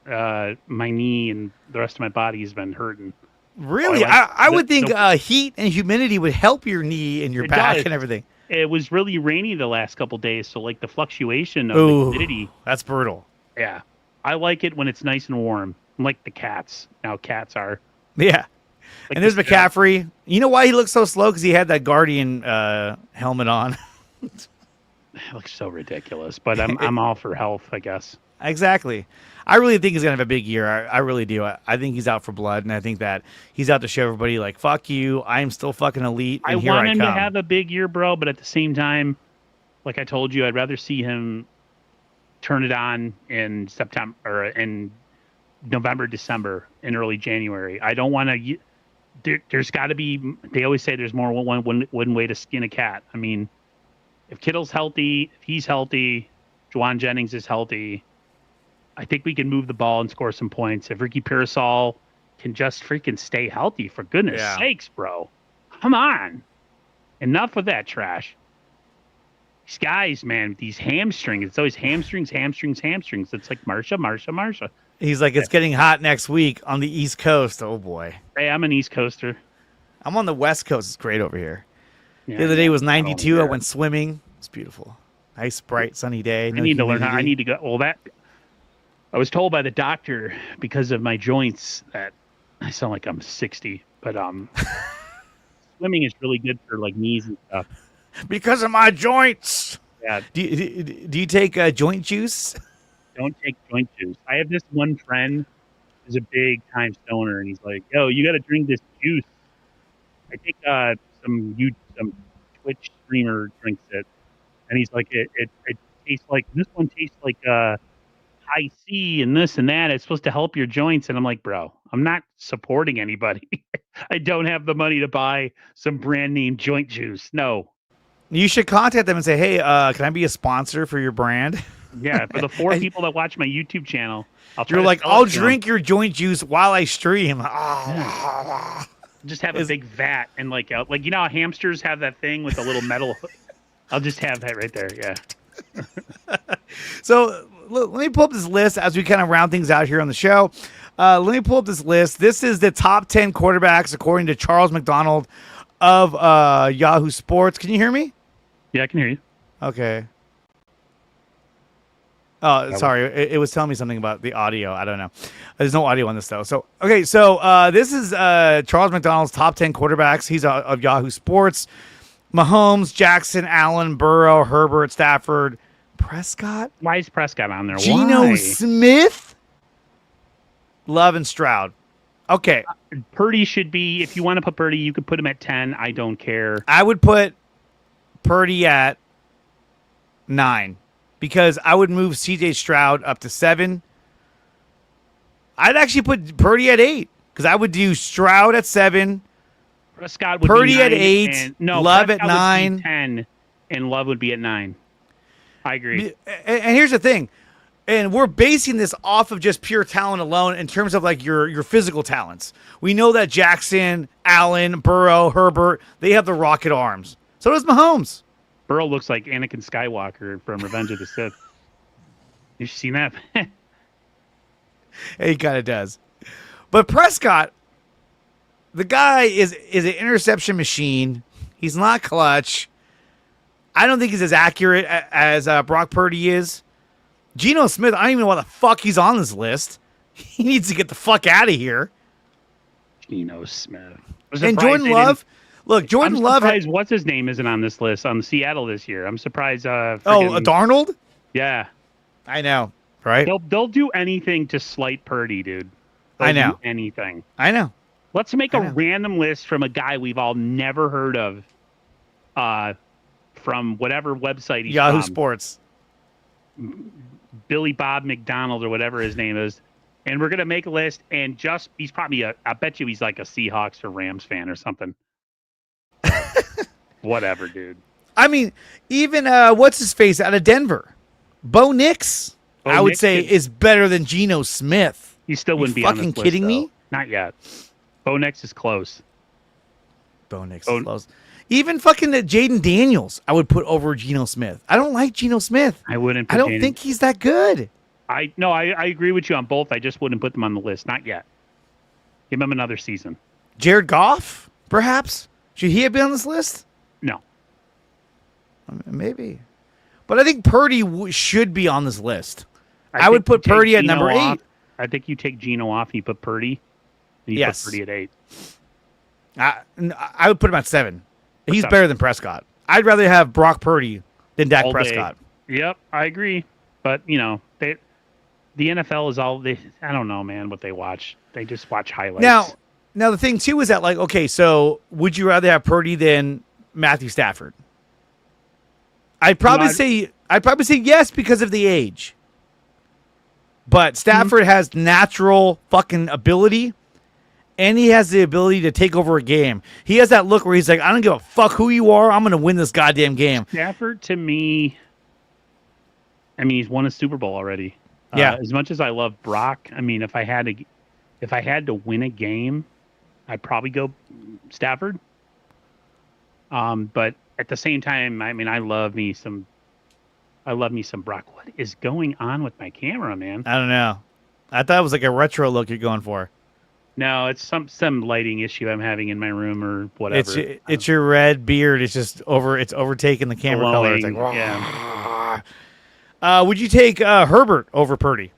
my knee and the rest of my body has been hurting. Really? I would think heat and humidity would help your knee and your back and everything. It was really rainy the last couple days, so like the fluctuation of Ooh, the humidity. That's brutal. Yeah. I like it when it's nice and warm. I'm like the cats. Now cats are. Yeah. Like and there's McCaffrey. You know why he looks so slow? Because he had that Guardian helmet on. It looks so ridiculous, but I'm all for health, I guess. Exactly. I really think he's going to have a big year. I really do. I think he's out for blood, and I think that he's out to show everybody, like, fuck you, I'm still fucking elite, and here I come. I want him to have a big year, bro, but at the same time, like I told you, I'd rather see him turn it on in September or in November, December, in early January. I don't want to... There's got to be... They always say there's more one way to skin a cat. I mean, if Kittle's healthy, if he's healthy, Juwan Jennings is healthy, I think we can move the ball and score some points. If Ricky Pearsall can just freaking stay healthy, for goodness sakes, bro. Come on. Enough of that trash. These guys, man, these hamstrings. It's always hamstrings. It's like Marsha. He's like, it's getting hot next week on the East Coast. Oh, boy. Hey, I'm an East Coaster. I'm on the West Coast. It's great over here. Yeah, the other day was 92. I went swimming. It's beautiful. Nice, bright, sunny day. I need to learn how. I need to go. Well, I was told by the doctor because of my joints that I sound like I'm 60, but swimming is really good for like knees and stuff. Because of my joints. Yeah. Do you take joint juice? Don't take joint juice. I have this one friend who's a big time stoner, and he's like, "Yo, you got to drink this juice." I think some Twitch streamer drinks it, and he's like, "It tastes like this one tastes like high C and this and that. It's supposed to help your joints." And I'm like, bro, I'm not supporting anybody. I don't have the money to buy some brand name joint juice. No. You should contact them and say, hey, can I be a sponsor for your brand? Yeah, for the 4 people that watch my YouTube channel, I'll drink your joint juice while I stream. Just have a big vat and like you know how hamsters have that thing with a little metal. I'll just have that right there. Yeah. So let me pull up this list as we kind of round things out here on the show. Let me pull up this list. This is the top 10 quarterbacks according to Charles McDonald of Yahoo Sports. Can you hear me? Yeah, I can hear you. Okay. Oh, sorry. It was telling me something about the audio. I don't know. There's no audio on this, though. So, okay. So this is Charles McDonald's top 10 quarterbacks. He's of Yahoo Sports. Mahomes, Jackson, Allen, Burrow, Herbert, Stafford, Prescott. Why is Prescott on there? Geno Smith, Love, and Stroud. Okay. Purdy should be, if you want to put Purdy, you could put him at 10. I don't care. I would put Purdy at 9 because I would move CJ Stroud up to 7. I'd actually put Purdy at 8 because I would do Stroud at 7. Prescott would Purdy be 9 at 8. Love Prescott at 9. would be 10, and Love would be at 9. I agree. And here's the thing. And we're basing this off of just pure talent alone in terms of like your physical talents. We know that Jackson, Allen, Burrow, Herbert, they have the rocket arms. So does Mahomes. Burrow looks like Anakin Skywalker from Revenge of the Sith. You seen that? He kind of does. But Prescott, the guy is an interception machine. He's not clutch. I don't think he's as accurate as Brock Purdy is. Geno Smith, I don't even know why the fuck he's on this list. He needs to get the fuck out of here. Geno Smith. And Jordan Love. Look, Jordan Love. I'm surprised what's his name isn't on this list on Seattle this year. I'm surprised. Darnold? Yeah. I know, right? They'll do anything to slight Purdy, dude. I know. Do anything. I know. Let's make a random list from a guy we've all never heard of from whatever website he's Yahoo from. Sports. Billy Bob McDonald or whatever his name is. And we're gonna make a list, and he's probably I bet you he's like a Seahawks or Rams fan or something. Whatever, dude. I mean, even what's his face out of Denver, Bo Nix. I would say is better than Geno Smith. He still wouldn't be on this list. Fucking kidding me? Not yet. Bo Nix is close. Bo Nix is close. Even fucking Jaden Daniels, I would put over Geno Smith. I don't like Geno Smith. I wouldn't. I don't think he's that good. I agree with you on both. I just wouldn't put them on the list. Not yet. Give him another season. Jared Goff, perhaps? Should he have been on this list? No. Maybe. But I think Purdy should be on this list. I would put Purdy at number 8. I think you take Geno off and you put Purdy. And you put Purdy at 8. I would put him at 7. He's better than Prescott. I'd rather have Brock Purdy than Dak Prescott. Yep, I agree. But, you know, the NFL is all I don't know, man, what they watch. They just watch highlights. Now the thing too is that, like, okay, so would you rather have Purdy than Matthew Stafford? I'd probably say yes because of the age. But Stafford has natural fucking ability, and he has the ability to take over a game. He has that look where he's like, I don't give a fuck who you are. I'm going to win this goddamn game. Stafford, to me, I mean, he's won a Super Bowl already. Yeah. As much as I love Brock, I mean, if I had to win a game, I'd probably go Stafford. But at the same time, I mean, I love me some Brock. What is going on with my camera, man? I don't know. I thought it was like a retro look you're going for. No, it's some lighting issue I'm having in my room or whatever. It's your red beard. It's just it's overtaking the camera color. It's like, yeah. Would you take Herbert over Purdy?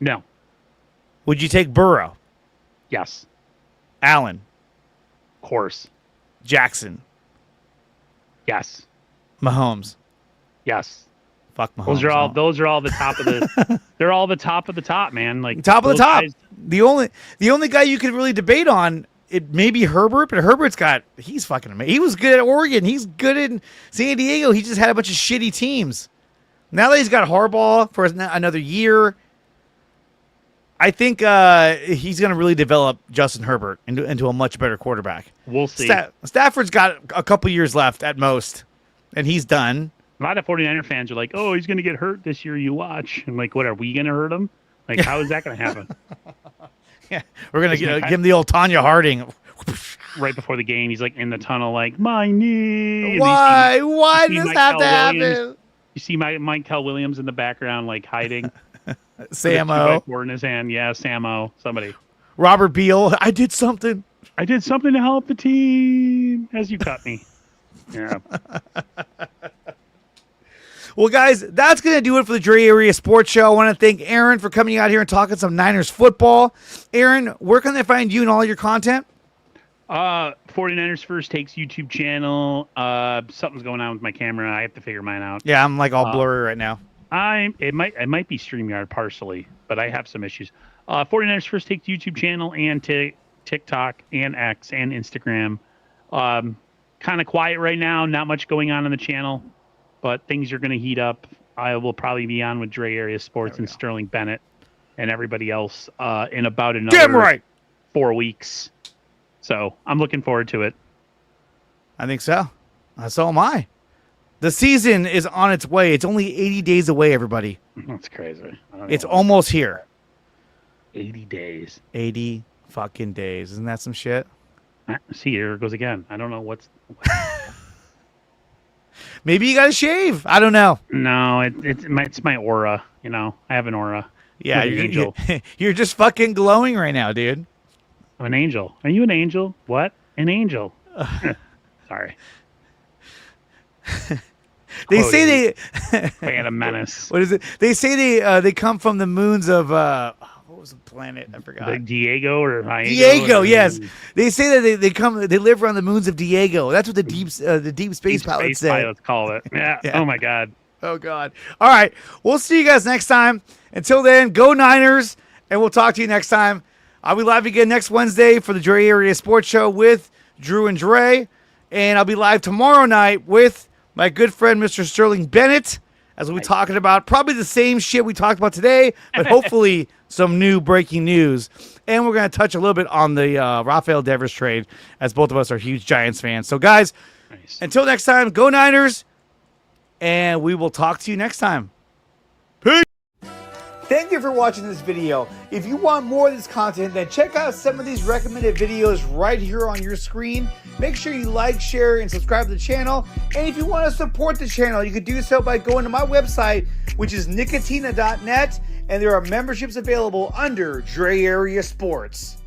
No. Would you take Burrow? Yes. Allen? Of course. Jackson? Yes. Mahomes? Yes. Fuck Mahomes. Those are all the top of the. They're all the top of the top, man. Like top of the top. Guys, the only guy you could really debate on it may be Herbert, but he's fucking amazing. He was good at Oregon. He's good in San Diego. He just had a bunch of shitty teams. Now that he's got Harbaugh for another year, I think he's going to really develop Justin Herbert into a much better quarterback. We'll see. Stafford's got a couple years left at most, and he's done. A lot of 49er fans are like, oh, he's going to get hurt this year. You watch. I'm like, what, are we going to hurt him? Like, how is that going to happen? Yeah, we're going to give him the old Tanya Harding. Right before the game, he's like in the tunnel, like, my knee. Why? Why does this have to happen? You see Michael Williams in the background, like hiding. Samo. In his hand. Yeah, Samo. Somebody. Robert Beal. I did something to help the team as you cut me. Yeah. Well, guys, that's going to do it for the DreArea Sports Show. I want to thank Aaron for coming out here and talking some Niners football. Aaron, where can they find you and all your content? 49ers First Takes YouTube channel. Something's going on with my camera. I have to figure mine out. Yeah, I'm like all blurry right now. It might be StreamYard partially, but I have some issues. 49ers First Takes YouTube channel and TikTok and X and Instagram. Kind of quiet right now. Not much going on the channel, but things are going to heat up. I will probably be on with DreArea Sports and Sterling Bennett and everybody else in about another 4 weeks. So I'm looking forward to it. I think so. So am I. The season is on its way. It's only 80 days away, everybody. That's crazy. It's almost here. 80 days. 80 fucking days. Isn't that some shit? See, here it goes again. I don't know what's... Maybe you got to shave. I don't know. No, it's my aura. You know, I have an aura. Yeah, you're just fucking glowing right now, dude. I'm an angel. Are you an angel? What? An angel. Sorry. They say Phantom Menace. What is it? They say they come from the moons of what was the planet? I forgot. Like Diego or Diego, yes. They say that they live around the moons of Diego. That's what the deep space pilots say. Pilots call it. Yeah. Oh my God. Oh God. All right. We'll see you guys next time. Until then, go Niners, and we'll talk to you next time. I'll be live again next Wednesday for the DreArea Sports Show with Drew and Dre, and I'll be live tomorrow night with my good friend Mr. Sterling Bennett as we'll be talking about probably the same shit we talked about today, but hopefully some new breaking news. And we're going to touch a little bit on the Rafael Devers trade, as both of us are huge Giants fans. So, guys, until next time, go Niners, and we will talk to you next time. Peace! Thank you for watching this video. If you want more of this content, then check out some of these recommended videos right here on your screen. Make sure you like, share, and subscribe to the channel. And if you want to support the channel, you can do so by going to my website, which is nicotina.net, and there are memberships available under DreArea Sports.